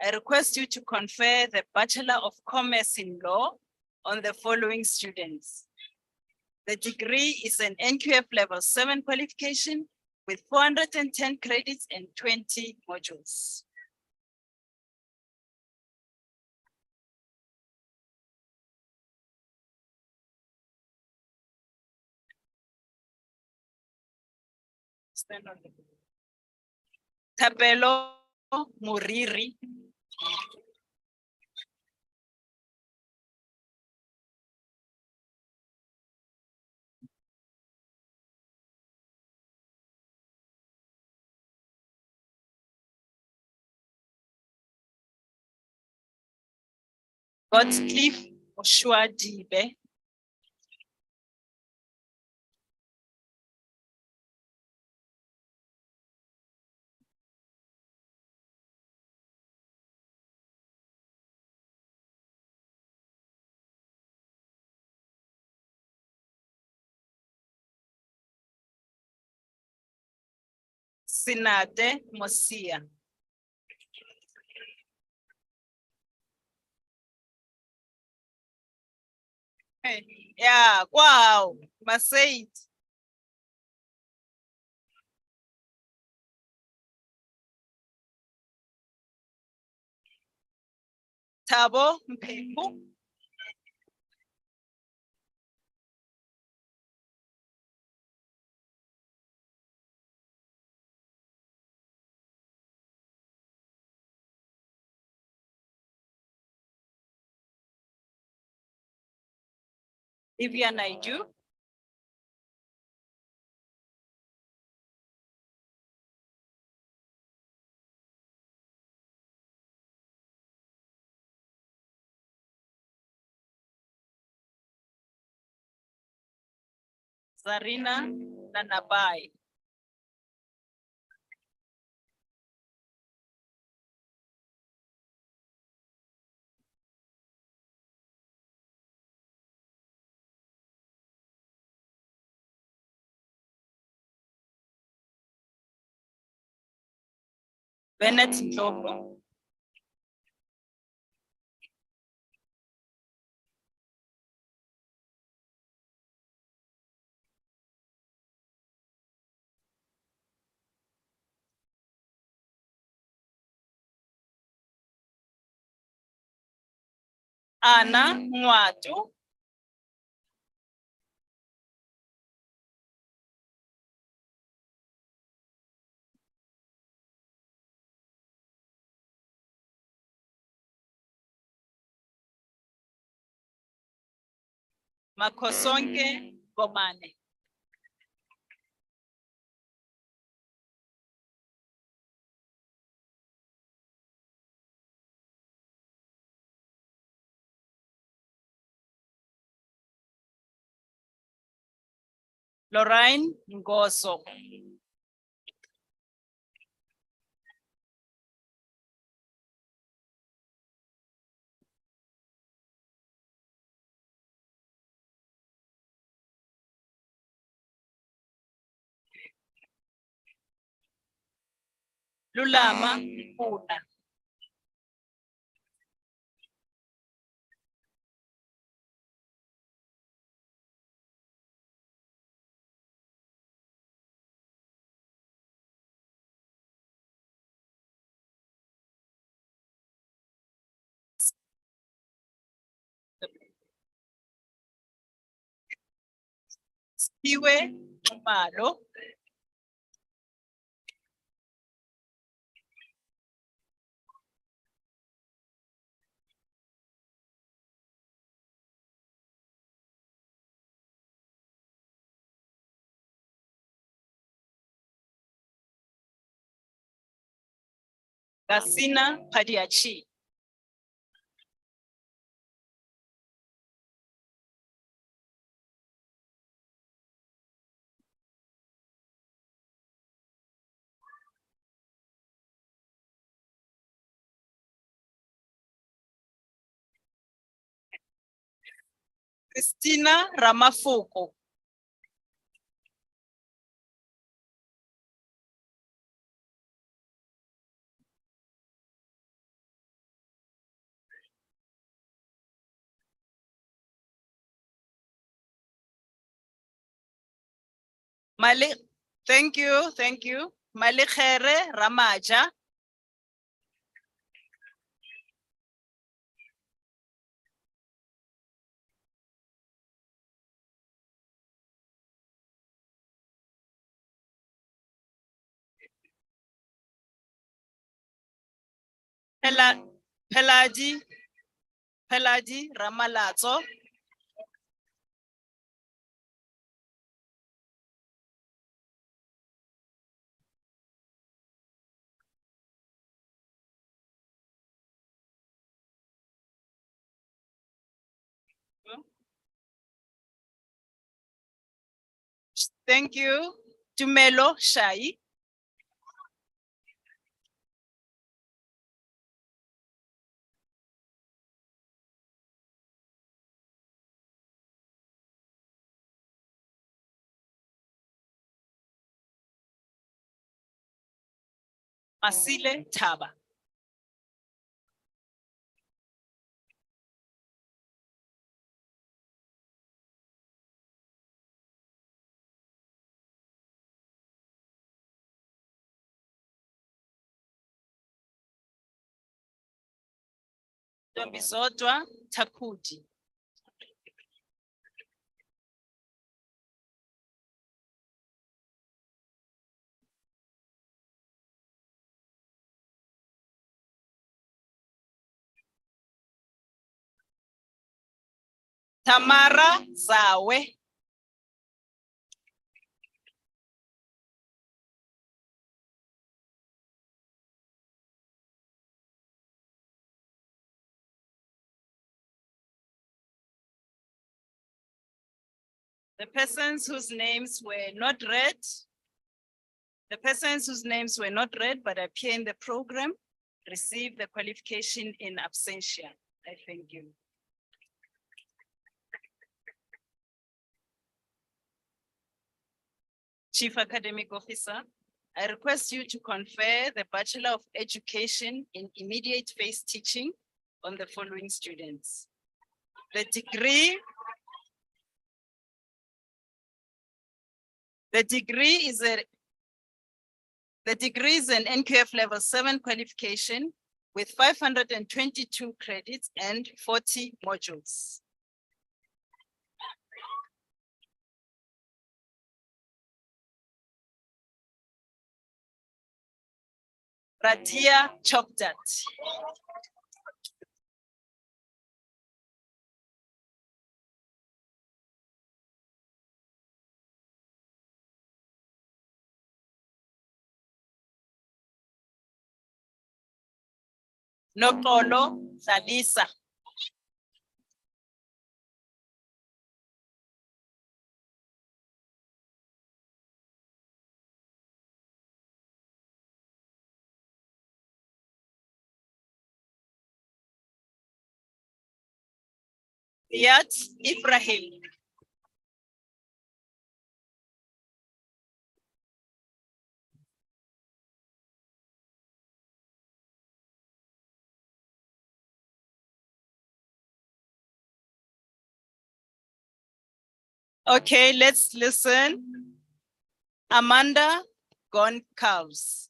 I request you to confer the Bachelor of Commerce in Law on the following students. The degree is an NQF level 7 qualification with 410 credits and 20 modules. Stand on the. Thapelo Muriri. Godcliff Oshwadibe. Sinade Mosia. Hey, yeah, wow, Masait. Tabo Mpeku. Livia Naiju. Zarina Nanabai. Bennett Ndlovu. Anna Nwatu. Makosonke Gomane. Lorraine Ngoso. Lulama Puna. Iwe Malo. Gasina Padiachi. Christina Ramafuko. Thank you, thank you. Malikhere Ramaja. Peladi Ramalazo. Thank you. Tumelo Shai. Masile Taba. Tombizodwa Takudi. Tamara Zawe. The persons whose names were not read, but appear in the program receive the qualification in absentia. I thank you. Chief Academic Officer, I request you to confer the Bachelor of Education in Immediate Phase Teaching on the following students. The degree is an NQF level 7 qualification with 522 credits and 40 modules. Radia Chopdat. Nokolo Salisa. Yat Ibrahim. Okay, let's listen. Amanda Goncalves.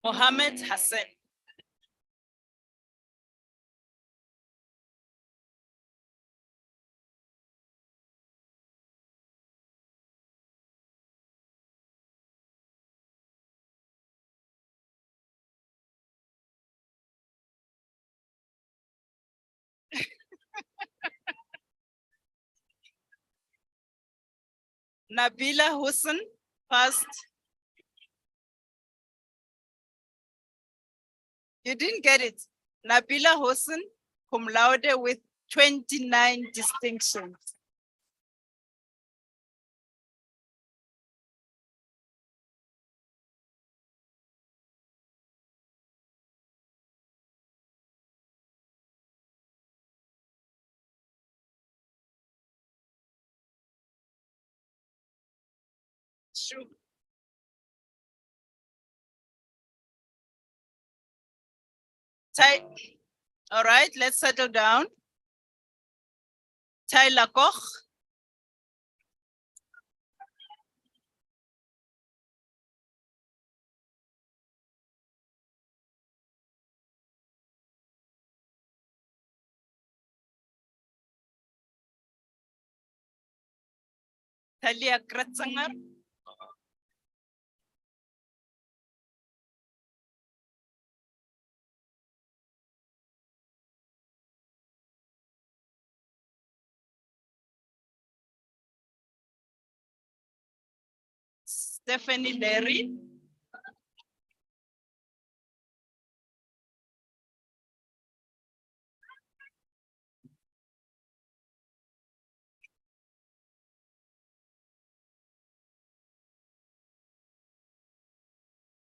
Mohammed Hassan. Nabila Hussein, passed. You didn't get it. Nabila Hussein, cum laude with 29 distinctions. Sure. All right, let's settle down. Tyler Koch. Talia Kratzanger, Stephanie Derry,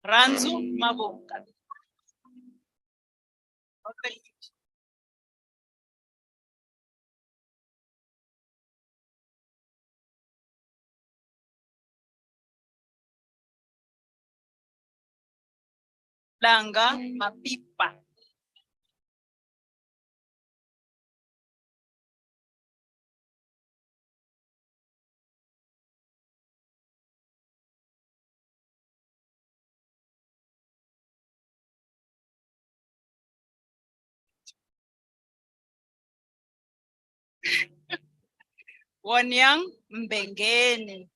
Ranzu Mabonga. Okay. Langa Mapipa. Wanyang Mbengeni.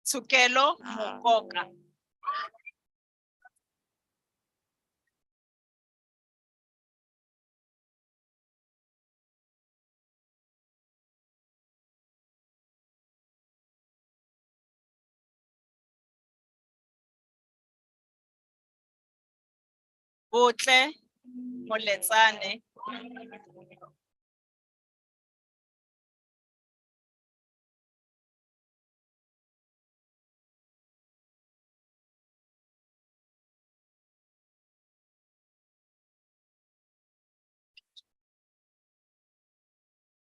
Tsukelo Mokoka. Botle Moletsane.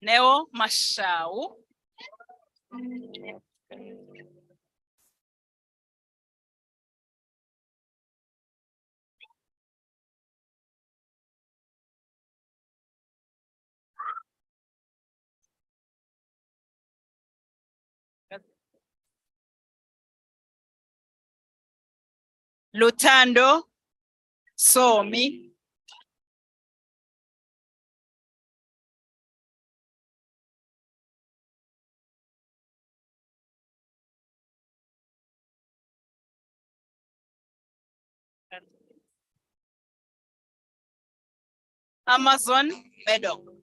Neo Mashau. Lutando Somi. Amazon Meadow.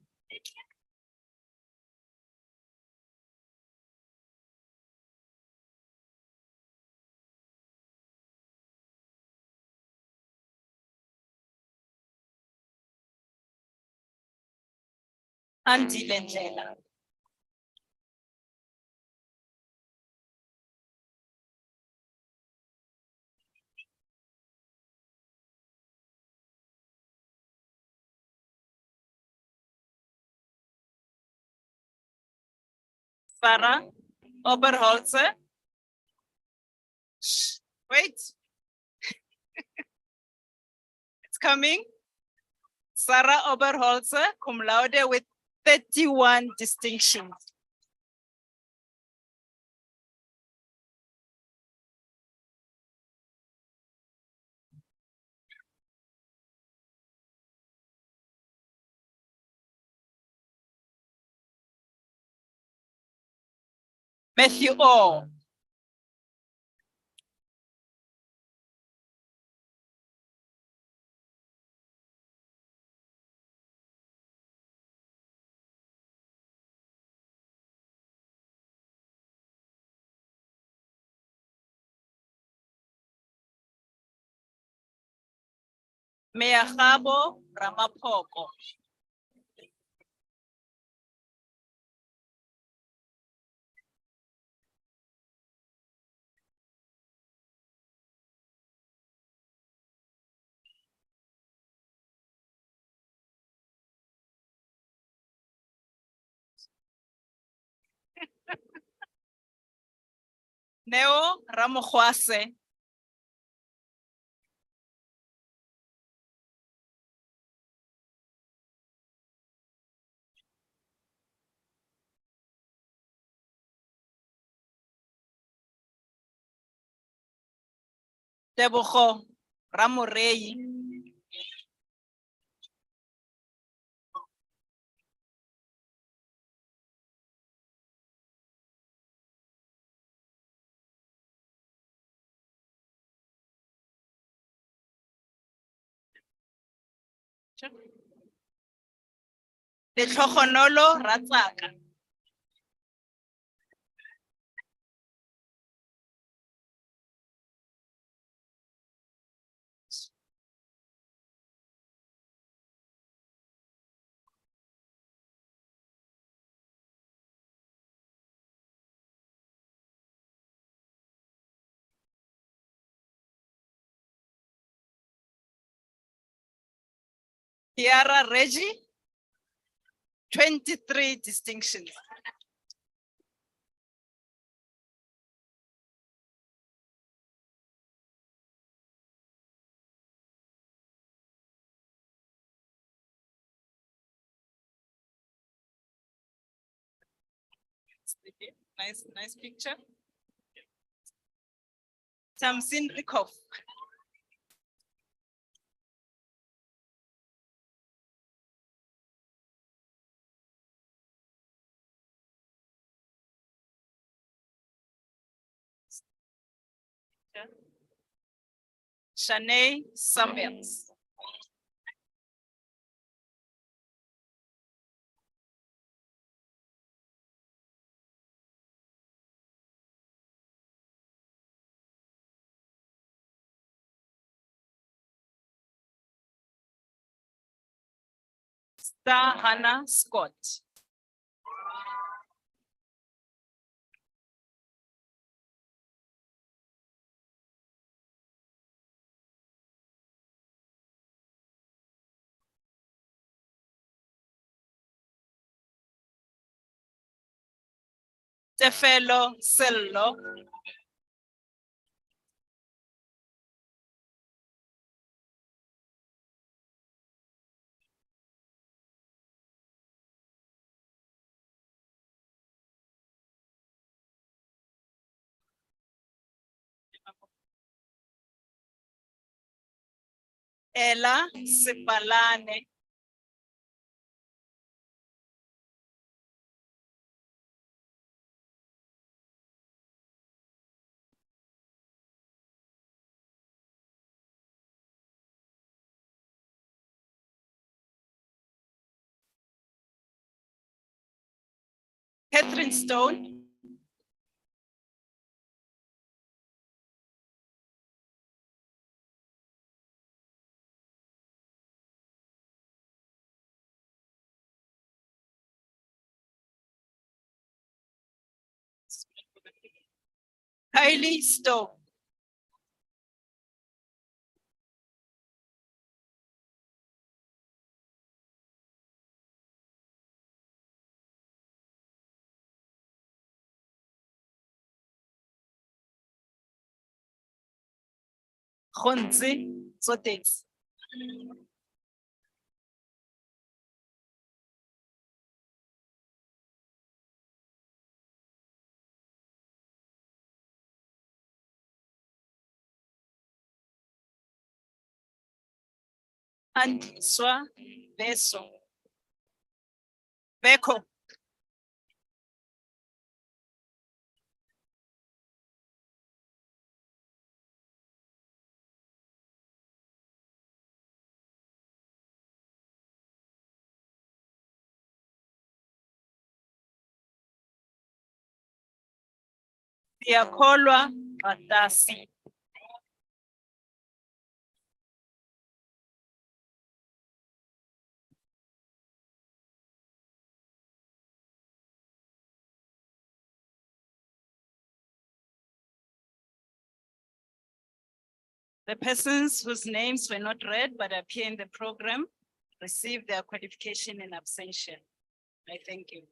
Andile Ndlela. Sarah Oberholzer. Wait. It's coming. Sarah Oberholzer, cum laude with 31 distinctions. Matthew O. Meahabo Ramapoko. Neo Ramohuase. Tebogo Ramorei. Letlhogonolo Ratsaka. Tiara Reggie. 23 distinctions. Nice picture. Tamsin Rikov. Shanae Samuels. Star Hannah Scott. Tefelo Sello. Ella Sipalane. Catherine Stone. Kylie Stone. Khonzi Sotex. Andiswa Beso. Beko. Diakolwa Atasi. The persons whose names were not read but appear in the program receive their qualification in absentia. I thank you.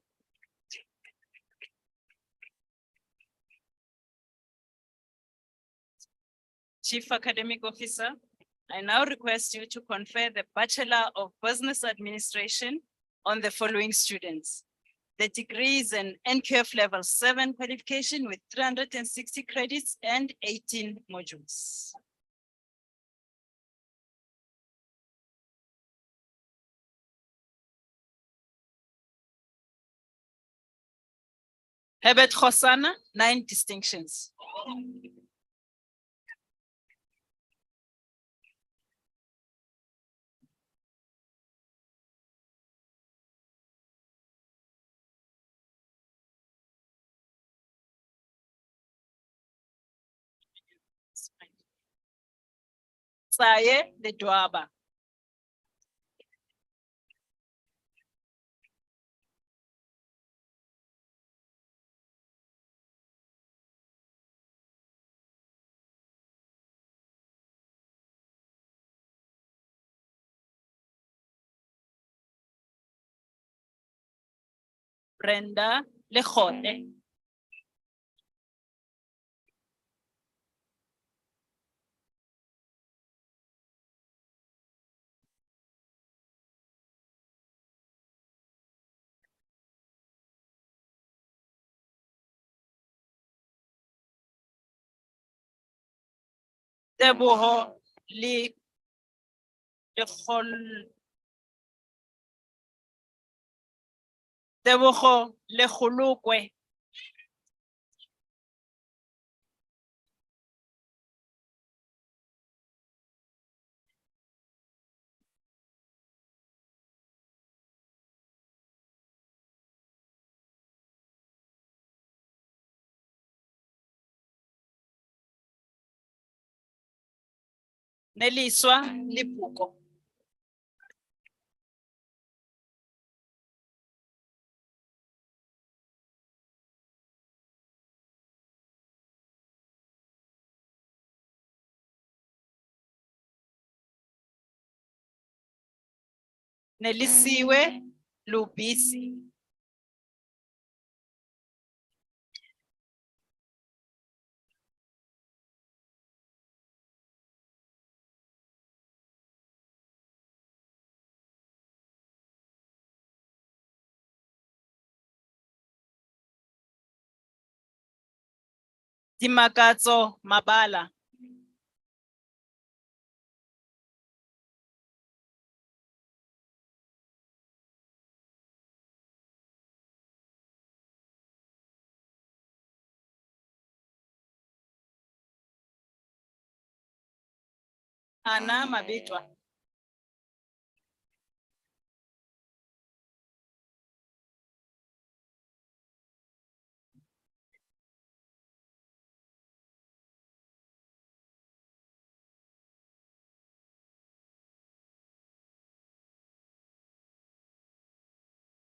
Chief Academic Officer, I now request you to confer the Bachelor of Business Administration on the following students. The degree is an NQF level 7 qualification with 360 credits and 18 modules. Herbert Khosana, 9 distinctions. Saye Ledwaba. Brenda Lejote. Teboho Teboho Lehulukwe. Neliswa Lipuko. Nelisiwe Lubisi. Timakatso Mabala. Ana Mabitwa.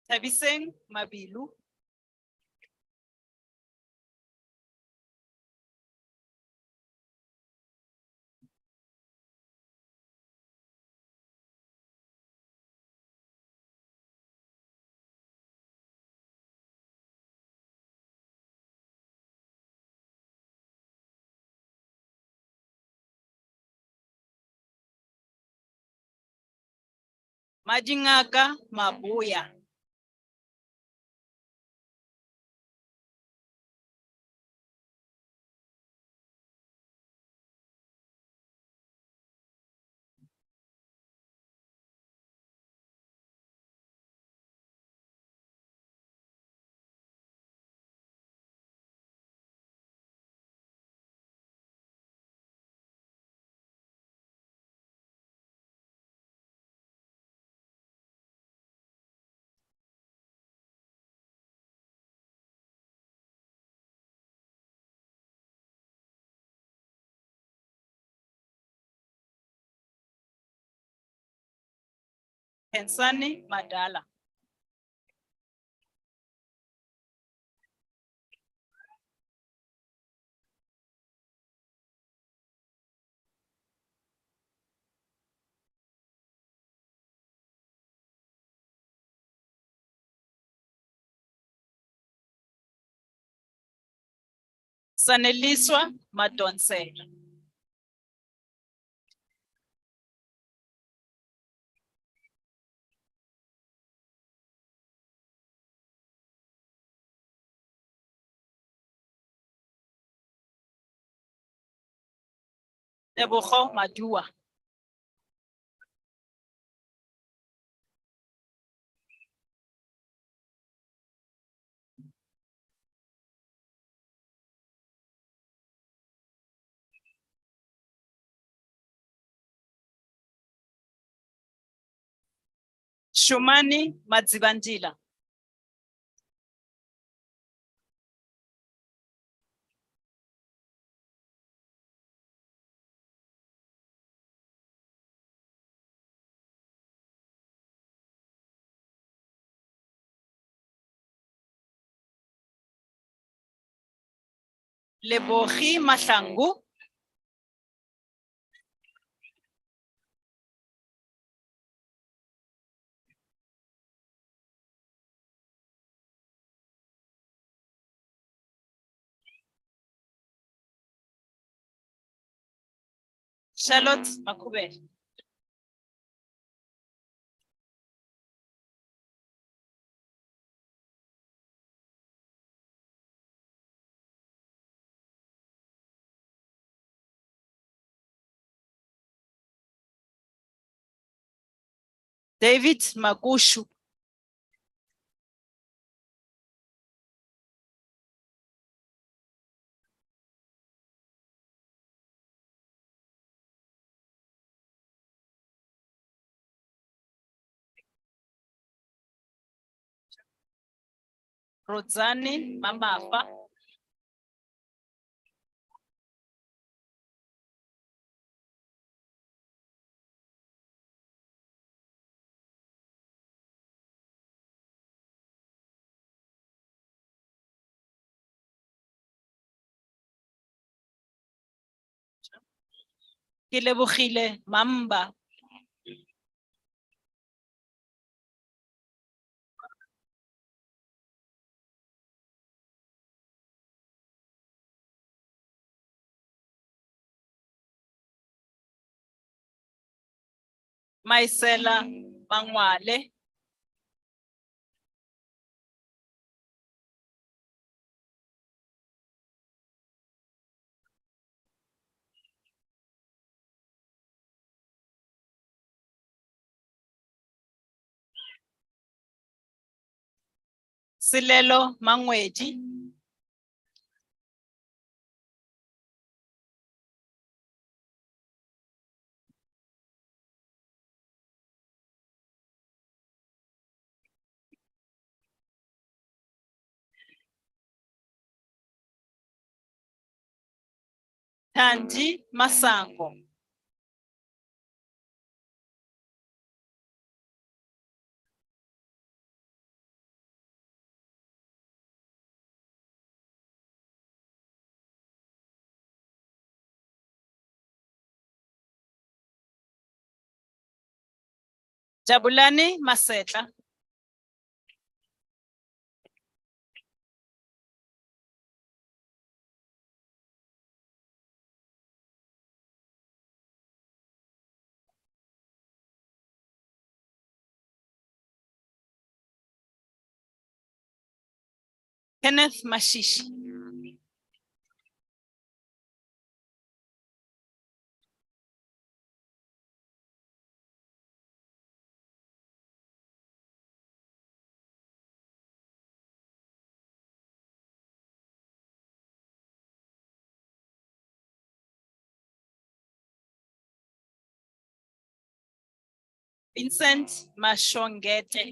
Tabiseng Mabilu. Majingaka Mabuya. Pensani Madala. Saneliswa Madonse. Teboho Madua. Shumani Madzibandila. Lebohi Mahlangu. Charlotte Makube. David Magushu. Rodzani Mamafa. Kilebogile Mamba. Maisela Mangwale. Silelo Mangweji. Tanji Masango. Jabulani Maseta. Kenneth Mashishi. Vincent Mashongete.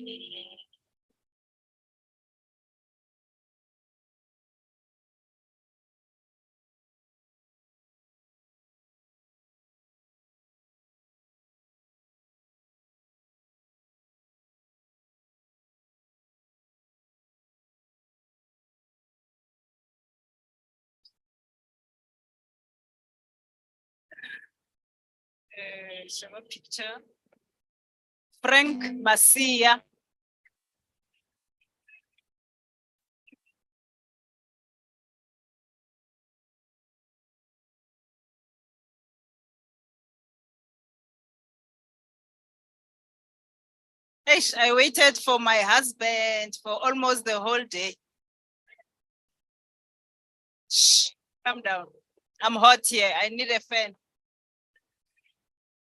Show a picture. Frank Masia. I waited for my husband for almost the whole day. Shh, calm down. I'm hot here. I need a fan.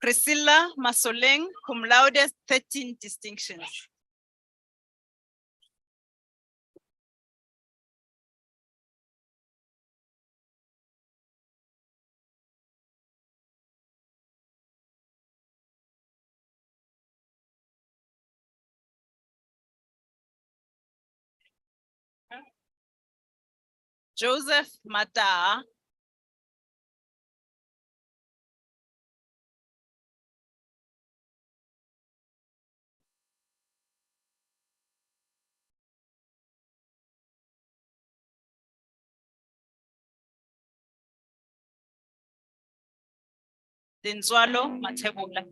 Priscilla Masoleng, cum laude, 13 distinctions. Joseph Mata. Dinzwalo Mathebula.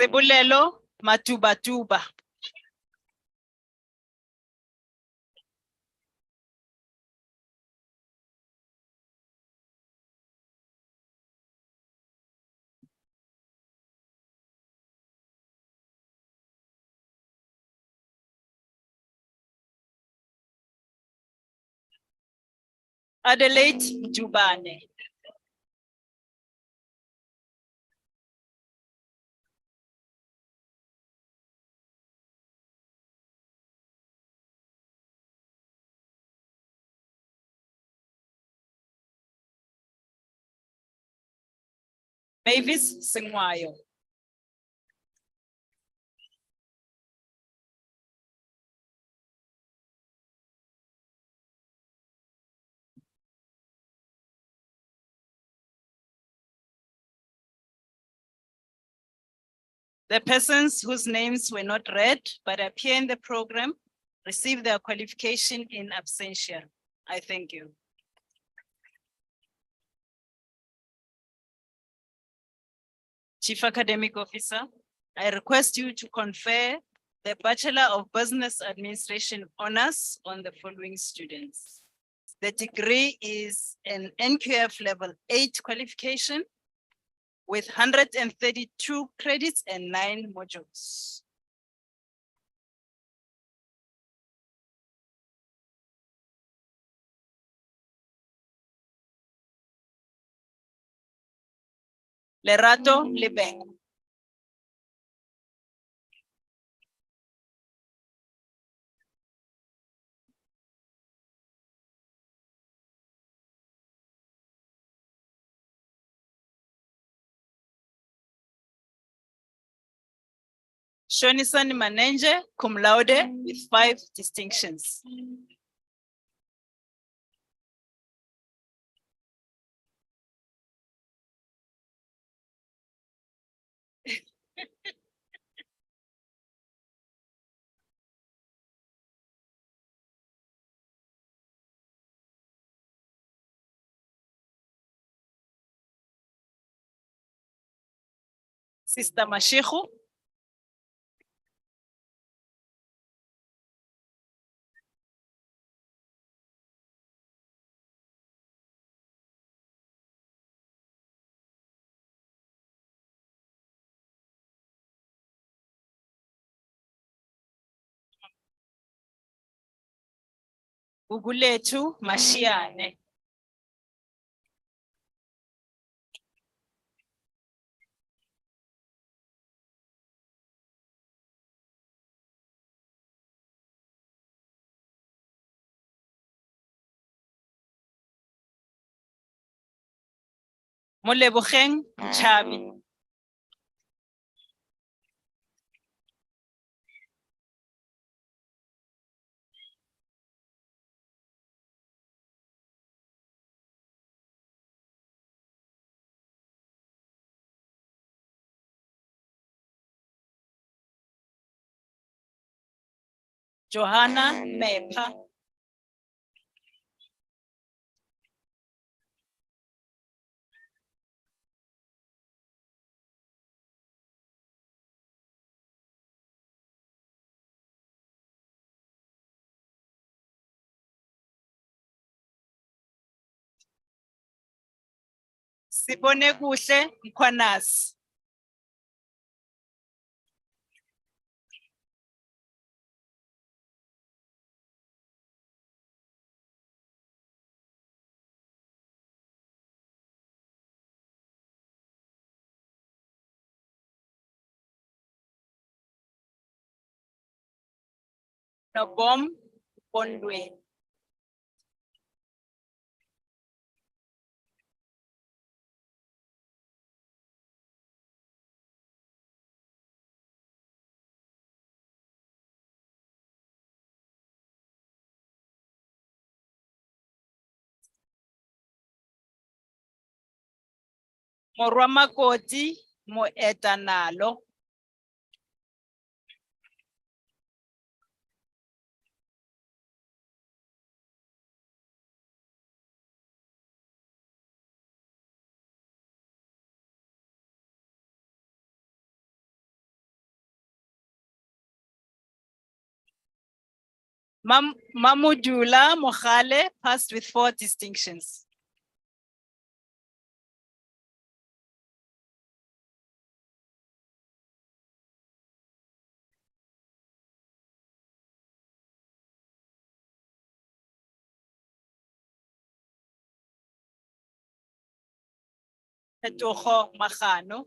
Sebulelo Matubatuba. Adelaide Jubane. Mavis Singwayo. The persons whose names were not read but appear in the program receive their qualification in absentia. I thank you. Chief Academic Officer, I request you to confer the Bachelor of Business Administration honors on the following students. The degree is an NQF level 8 qualification with 132 credits and 9 modules. Lerato Lebeng. Shonisan Manenge, cum laude with 5 distinctions. Sister Mashichu. Uguletu Mashiane. Molebogeng Chabi. Johanna Mepa. Sibone kuhle Mkhwanazi. Nobom Pondweni. Morwa makoti mo etanalo. Mamudula Mohale passed with 4 distinctions. Etogo Magano.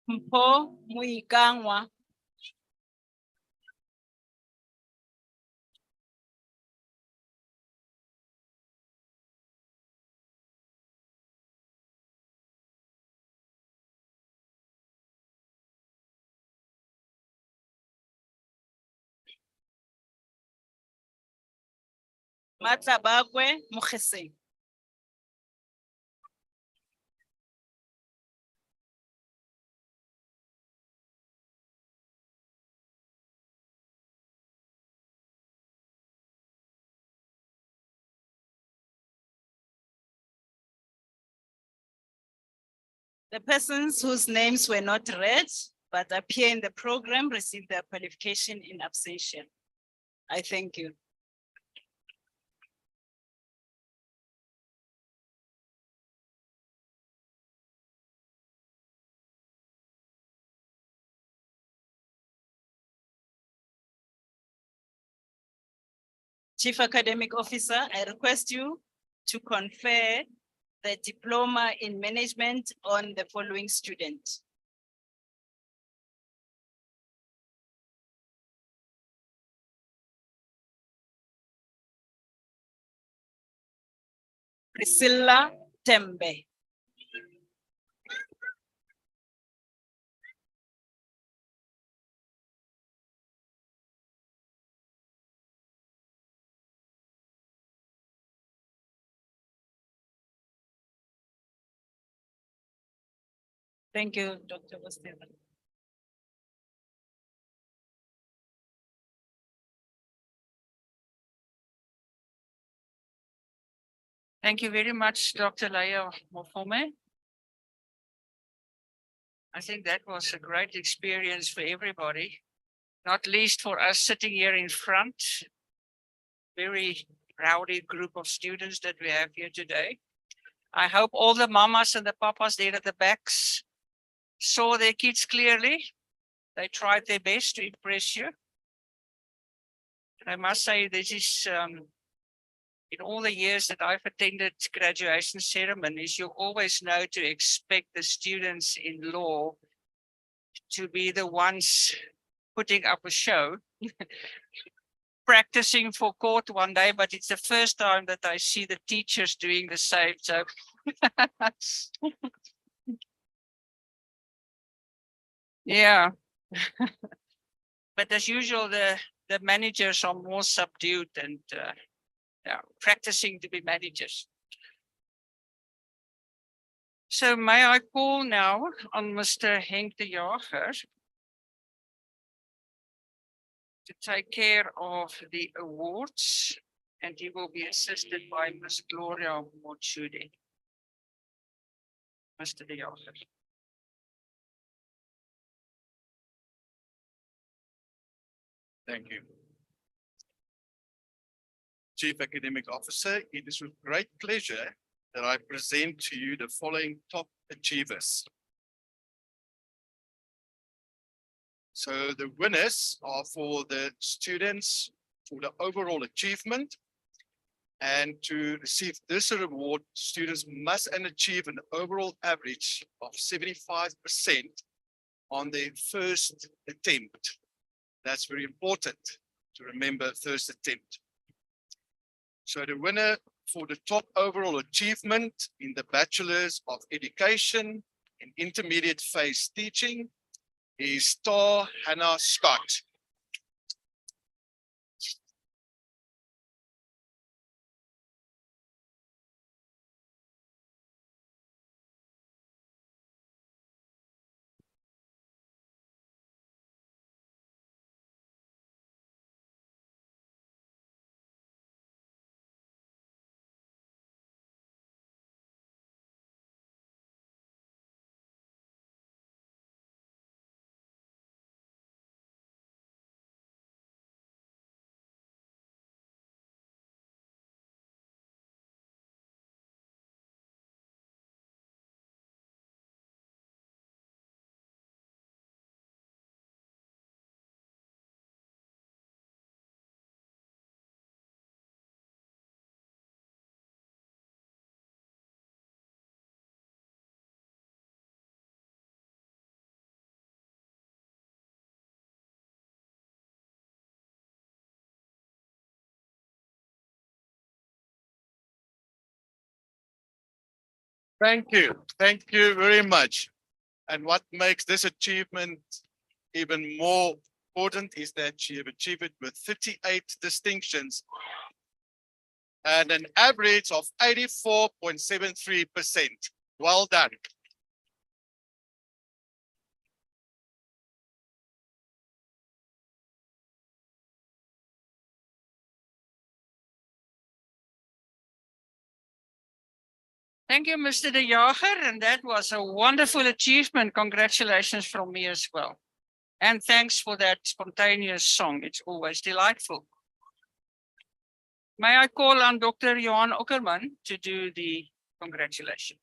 Mpho Muikangwa. Matlabakwe Mogeseng. The persons whose names were not read but appear in the program received their qualification in absentia. I thank you. Chief Academic Officer, I request you to confer the diploma in management on the following student. Priscilla Tembe. Thank you, Dr. Bostela. Thank you very much, Dr. Leah Mofome. I think that was a great experience for everybody, not least for us sitting here in front. Very rowdy group of students that we have here today. I hope all the mamas and the papas there at the backs saw their kids clearly. They tried their best to impress you. I must say this is in all the years that I've attended graduation ceremonies, you always know to expect the students in law to be the ones putting up a show, practicing for court one day, but it's the first time that I see the teachers doing the same. So yeah. But as usual, the managers are more subdued and yeah, practicing to be managers. So may I call now on Mr. Henk de Jager to take care of the awards, and he will be assisted by Ms. Gloria Mochudi. Mr. de Jager. Thank you. Chief Academic Officer, it is with great pleasure that I present to you the following top achievers. So the winners are for the students for the overall achievement. And to receive this award, students must achieve an overall average of 75% on their first attempt. That's very important to remember, first attempt. So the winner for the top overall achievement in the Bachelor's of Education in Intermediate Phase Teaching is Star Hannah Scott. Thank you. Thank you very much. And what makes this achievement even more important is that she have achieved it with 38 distinctions and an average of 84.73%. Well done. Thank you, Mr. De Jager, and that was a wonderful achievement. Congratulations from me as well. And thanks for that spontaneous song. It's always delightful. May I call on Dr. Johan Ockerman to do the congratulation?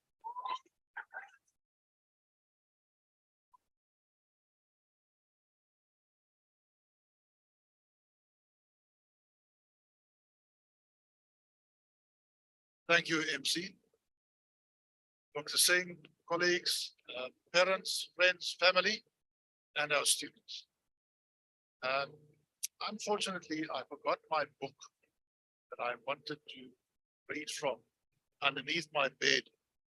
Thank you, MC. Dr. Singh, colleagues, parents, friends, family, and our students. Unfortunately, I forgot my book that I wanted to read from underneath my bed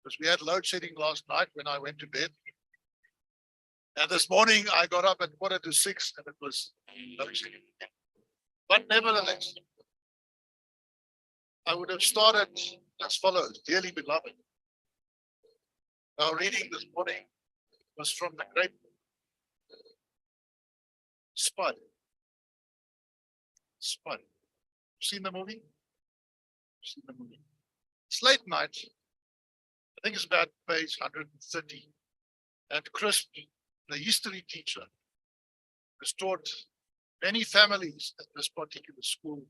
because we had load shedding last night when I went to bed. And this morning I got up at 5:45 and it was load shedding. But nevertheless, I would have started as follows. Dearly beloved, our reading this morning was from the great Spud. Spud. Seen the movie? Seen the movie. It's late night. I think it's about page 130. And Chris, the history teacher, has taught many families at this particular school,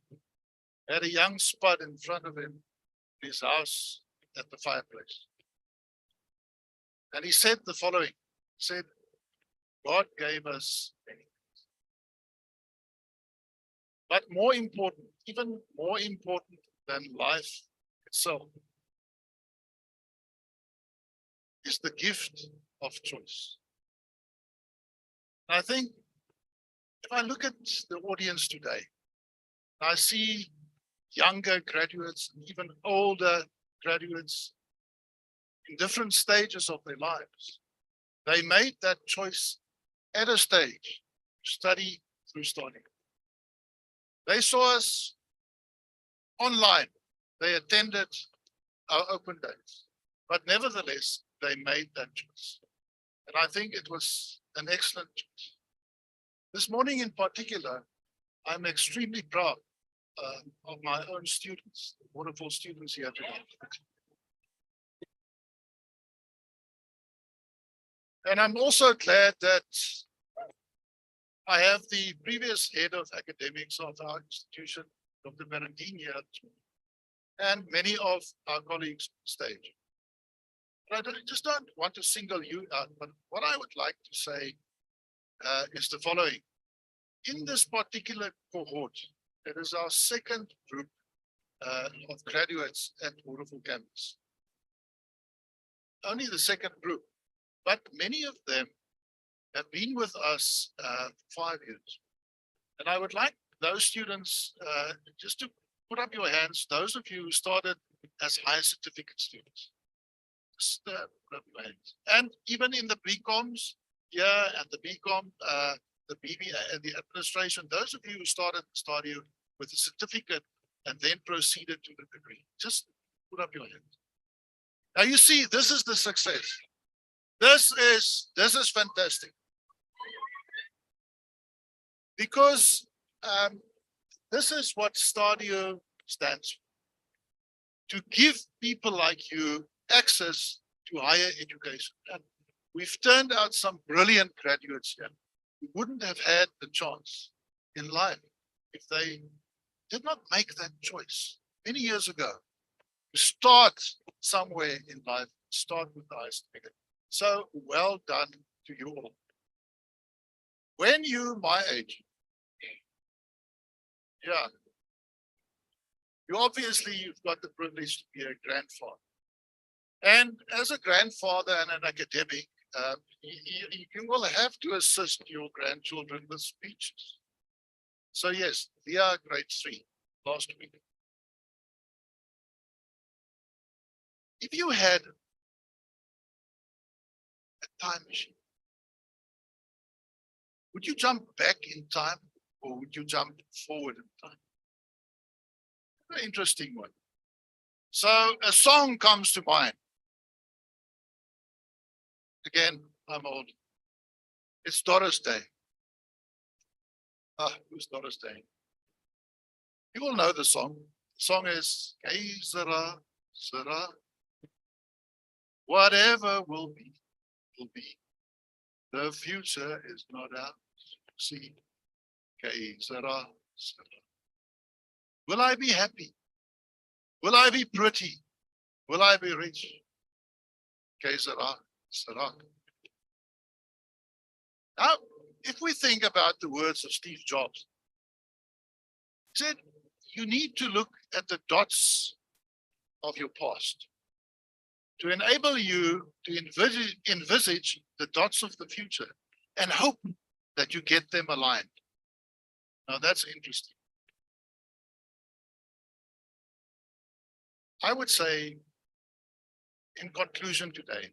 had a young Spud in front of him in his house at the fireplace. And he said the following, he said, God gave us many things. But more important, even more important than life itself, is the gift of choice. And I think if I look at the audience today, I see younger graduates and even older graduates in different stages of their lives. They made that choice at a stage, study through study. They saw us online. They attended our open days, but nevertheless, they made that choice. And I think it was an excellent choice. This morning in particular, I'm extremely proud of my own students, wonderful students here today. And I'm also glad that I have the previous head of academics of our institution, Dr. Bernardine here, and many of our colleagues on stage. But I just don't want to single you out, but what I would like to say is the following. In this particular cohort, it is our second group of graduates at Waterfall campus. Only the second group, but many of them have been with us 5 years. And I would like those students just to put up your hands, those of you who started as higher certificate students. Just put up your hands. And even in the BComs, yeah, and the BCom, the BB and the administration, those of you who started Stadio with a certificate and then proceeded to the degree, just put up your hands. Now you see, this is the success. This is fantastic. Because this is what Stadio stands for. To give people like you access to higher education. And we've turned out some brilliant graduates here who wouldn't have had the chance in life if they did not make that choice many years ago. To start somewhere in life, start with the highest figure. So well done to you all. When you my age, yeah, you've got the privilege to be a grandfather. And as a grandfather and an academic, you will have to assist your grandchildren with speeches. So yes, we are grade 3 last week. If you had a time machine, would you jump back in time or would you jump forward in time? An interesting one. So a song comes to mind. Again, I'm old. It's Doris Day. Who's Doris Day? You all know the song. The song is Kay Zara, Zara. Whatever will be, will be. The future is not ours. See, Kay Zara, Zara. Will I be happy? Will I be pretty? Will I be rich? Kay Zara, Zara. Now, if we think about the words of Steve Jobs, he said, you need to look at the dots of your past to enable you to envisage the dots of the future and hope that you get them aligned. Now that's interesting. I would say, in conclusion today,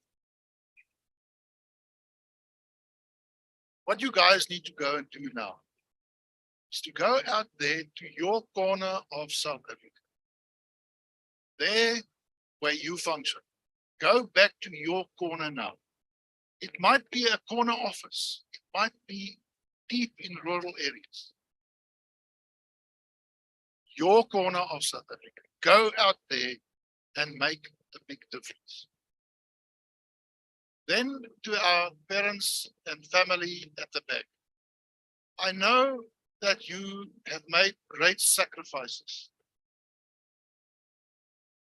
what you guys need to go and do now is to go out there to your corner of South Africa, there where you function. Go back to your corner now. It might be a corner office. It might be deep in rural areas. Your corner of South Africa. Go out there and make a big difference. Then to our parents and family at the back. I know that you have made great sacrifices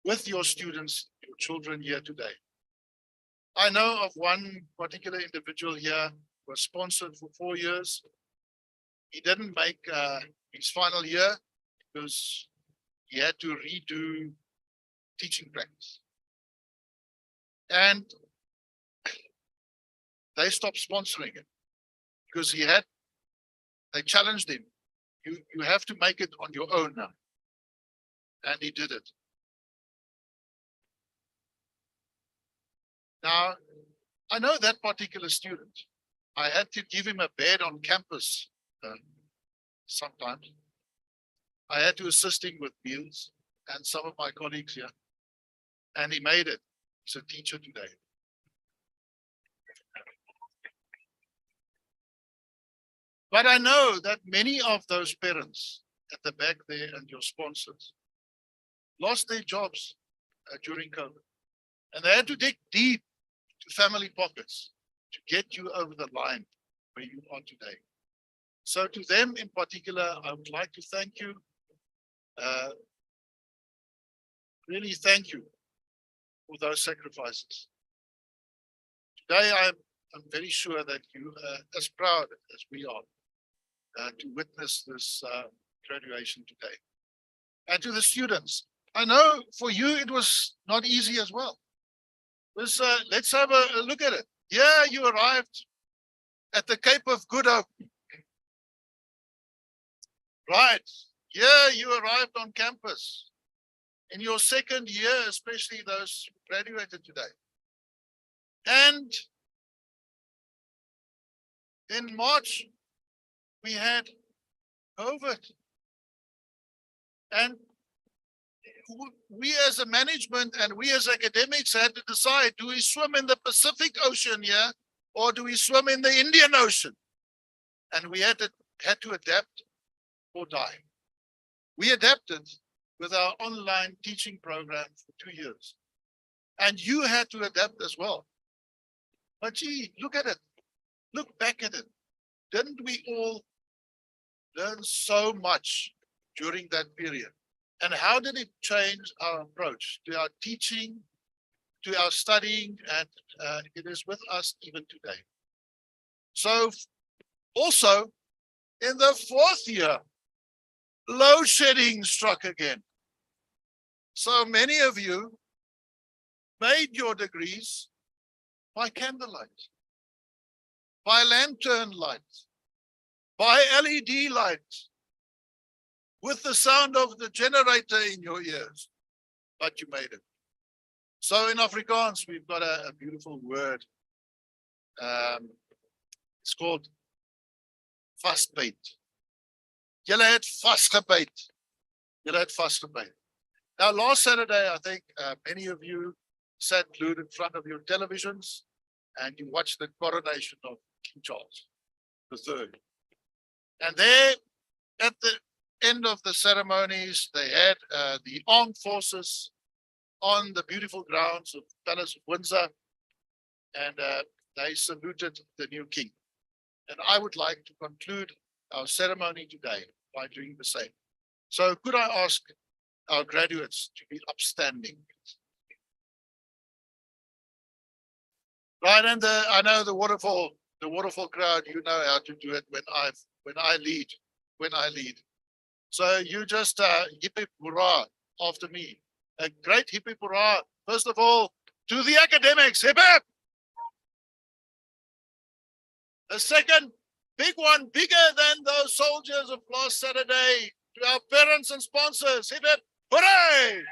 with your students, your children here today. I know of one particular individual here who was sponsored for 4 years. He didn't make his final year because he had to redo teaching practice. And they stopped sponsoring it because they challenged him. You have to make it on your own now. And he did it. Now, I know that particular student. I had to give him a bed on campus sometimes. I had to assist him with meals and some of my colleagues here. And he made it. He's a teacher today. But I know that many of those parents at the back there and your sponsors lost their jobs during COVID. And they had to dig deep to family pockets to get you over the line where you are today. So to them in particular, I would like to thank you. Really thank you for those sacrifices. Today, I'm I'm very sure that you are as proud as we are to witness this graduation today. And to the students, I know for you it was not easy as well. Let's have a look at it. Yeah, you arrived at the Cape of Good Hope. Right. Yeah, you arrived on campus in your second year, especially those who graduated today. And in March, we had COVID. And we as a management and we as academics had to decide, do we swim in the Pacific Ocean here or do we swim in the Indian Ocean? And we had to adapt or die. We adapted with our online teaching program for 2 years. And you had to adapt as well. But gee, look at it. Look back at it. Didn't we all learn so much during that period? And how did it change our approach to our teaching, to our studying, and it is with us even today. So also in the 4th year, load shedding struck again. So many of you made your degrees by candlelight, by lantern light, by LED light, with the sound of the generator in your ears, but you made it. So in Afrikaans, we've got a beautiful word. It's called vastbyt. Julle het vasgebyt. Julle het vasgebyt. Now, last Saturday, I think many of you sat glued in front of your televisions and you watched the coronation of King Charles III. And there, at the end of the ceremonies, they had the armed forces on the beautiful grounds of Palace of Windsor, and they saluted the new king. And I would like to conclude our ceremony today by doing the same. So could I ask our graduates to be upstanding? Right, and I know the waterfall crowd, you know how to do it when I lead. So you just hip hip hurrah after me. A great hip hip hurrah. First of all, to the academics, hip hip. A second big one, bigger than those soldiers of last Saturday, to our parents and sponsors, hip hip hooray!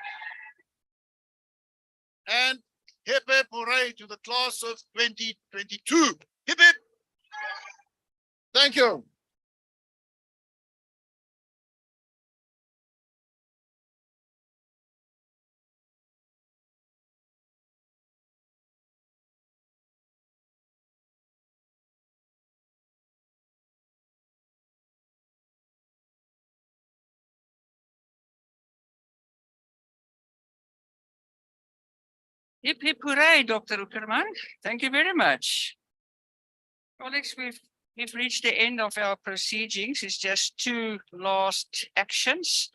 And hip hip hooray to the class of 2022. Hip hip. Thank you. Hip hip hooray, Dr. Uckerman. Thank you very much. Colleagues, we've reached the end of our proceedings. It's just 2 last actions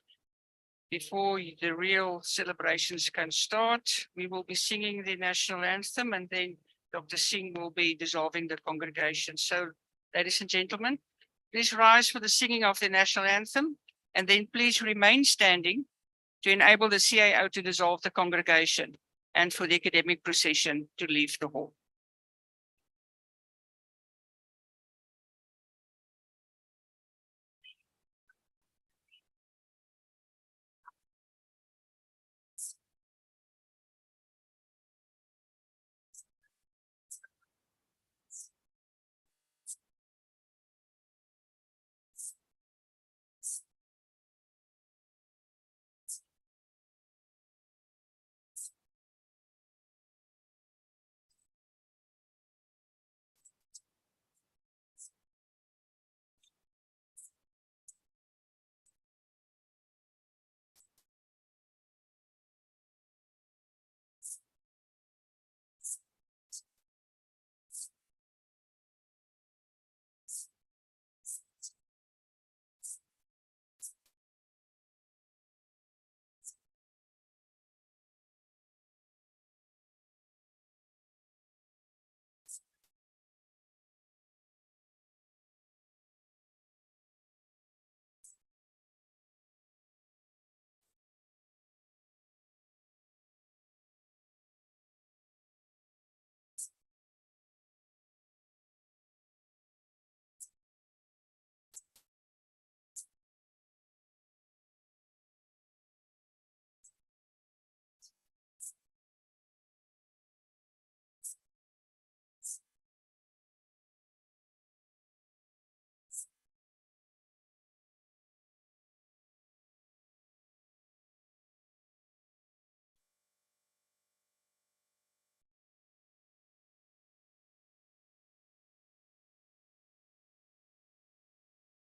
before the real celebrations can start. We will be singing the national anthem and then Dr. Singh will be dissolving the congregation. So, ladies and gentlemen, please rise for the singing of the national anthem and then please remain standing to enable the CAO to dissolve the congregation and for the academic procession to leave the hall.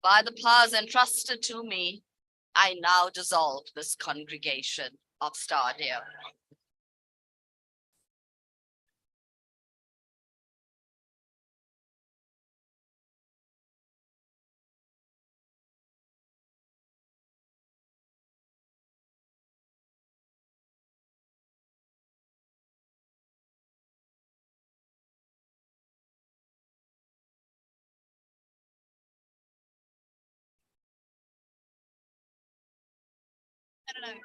By the powers entrusted to me, I now dissolve this congregation of Stardew. I don't know.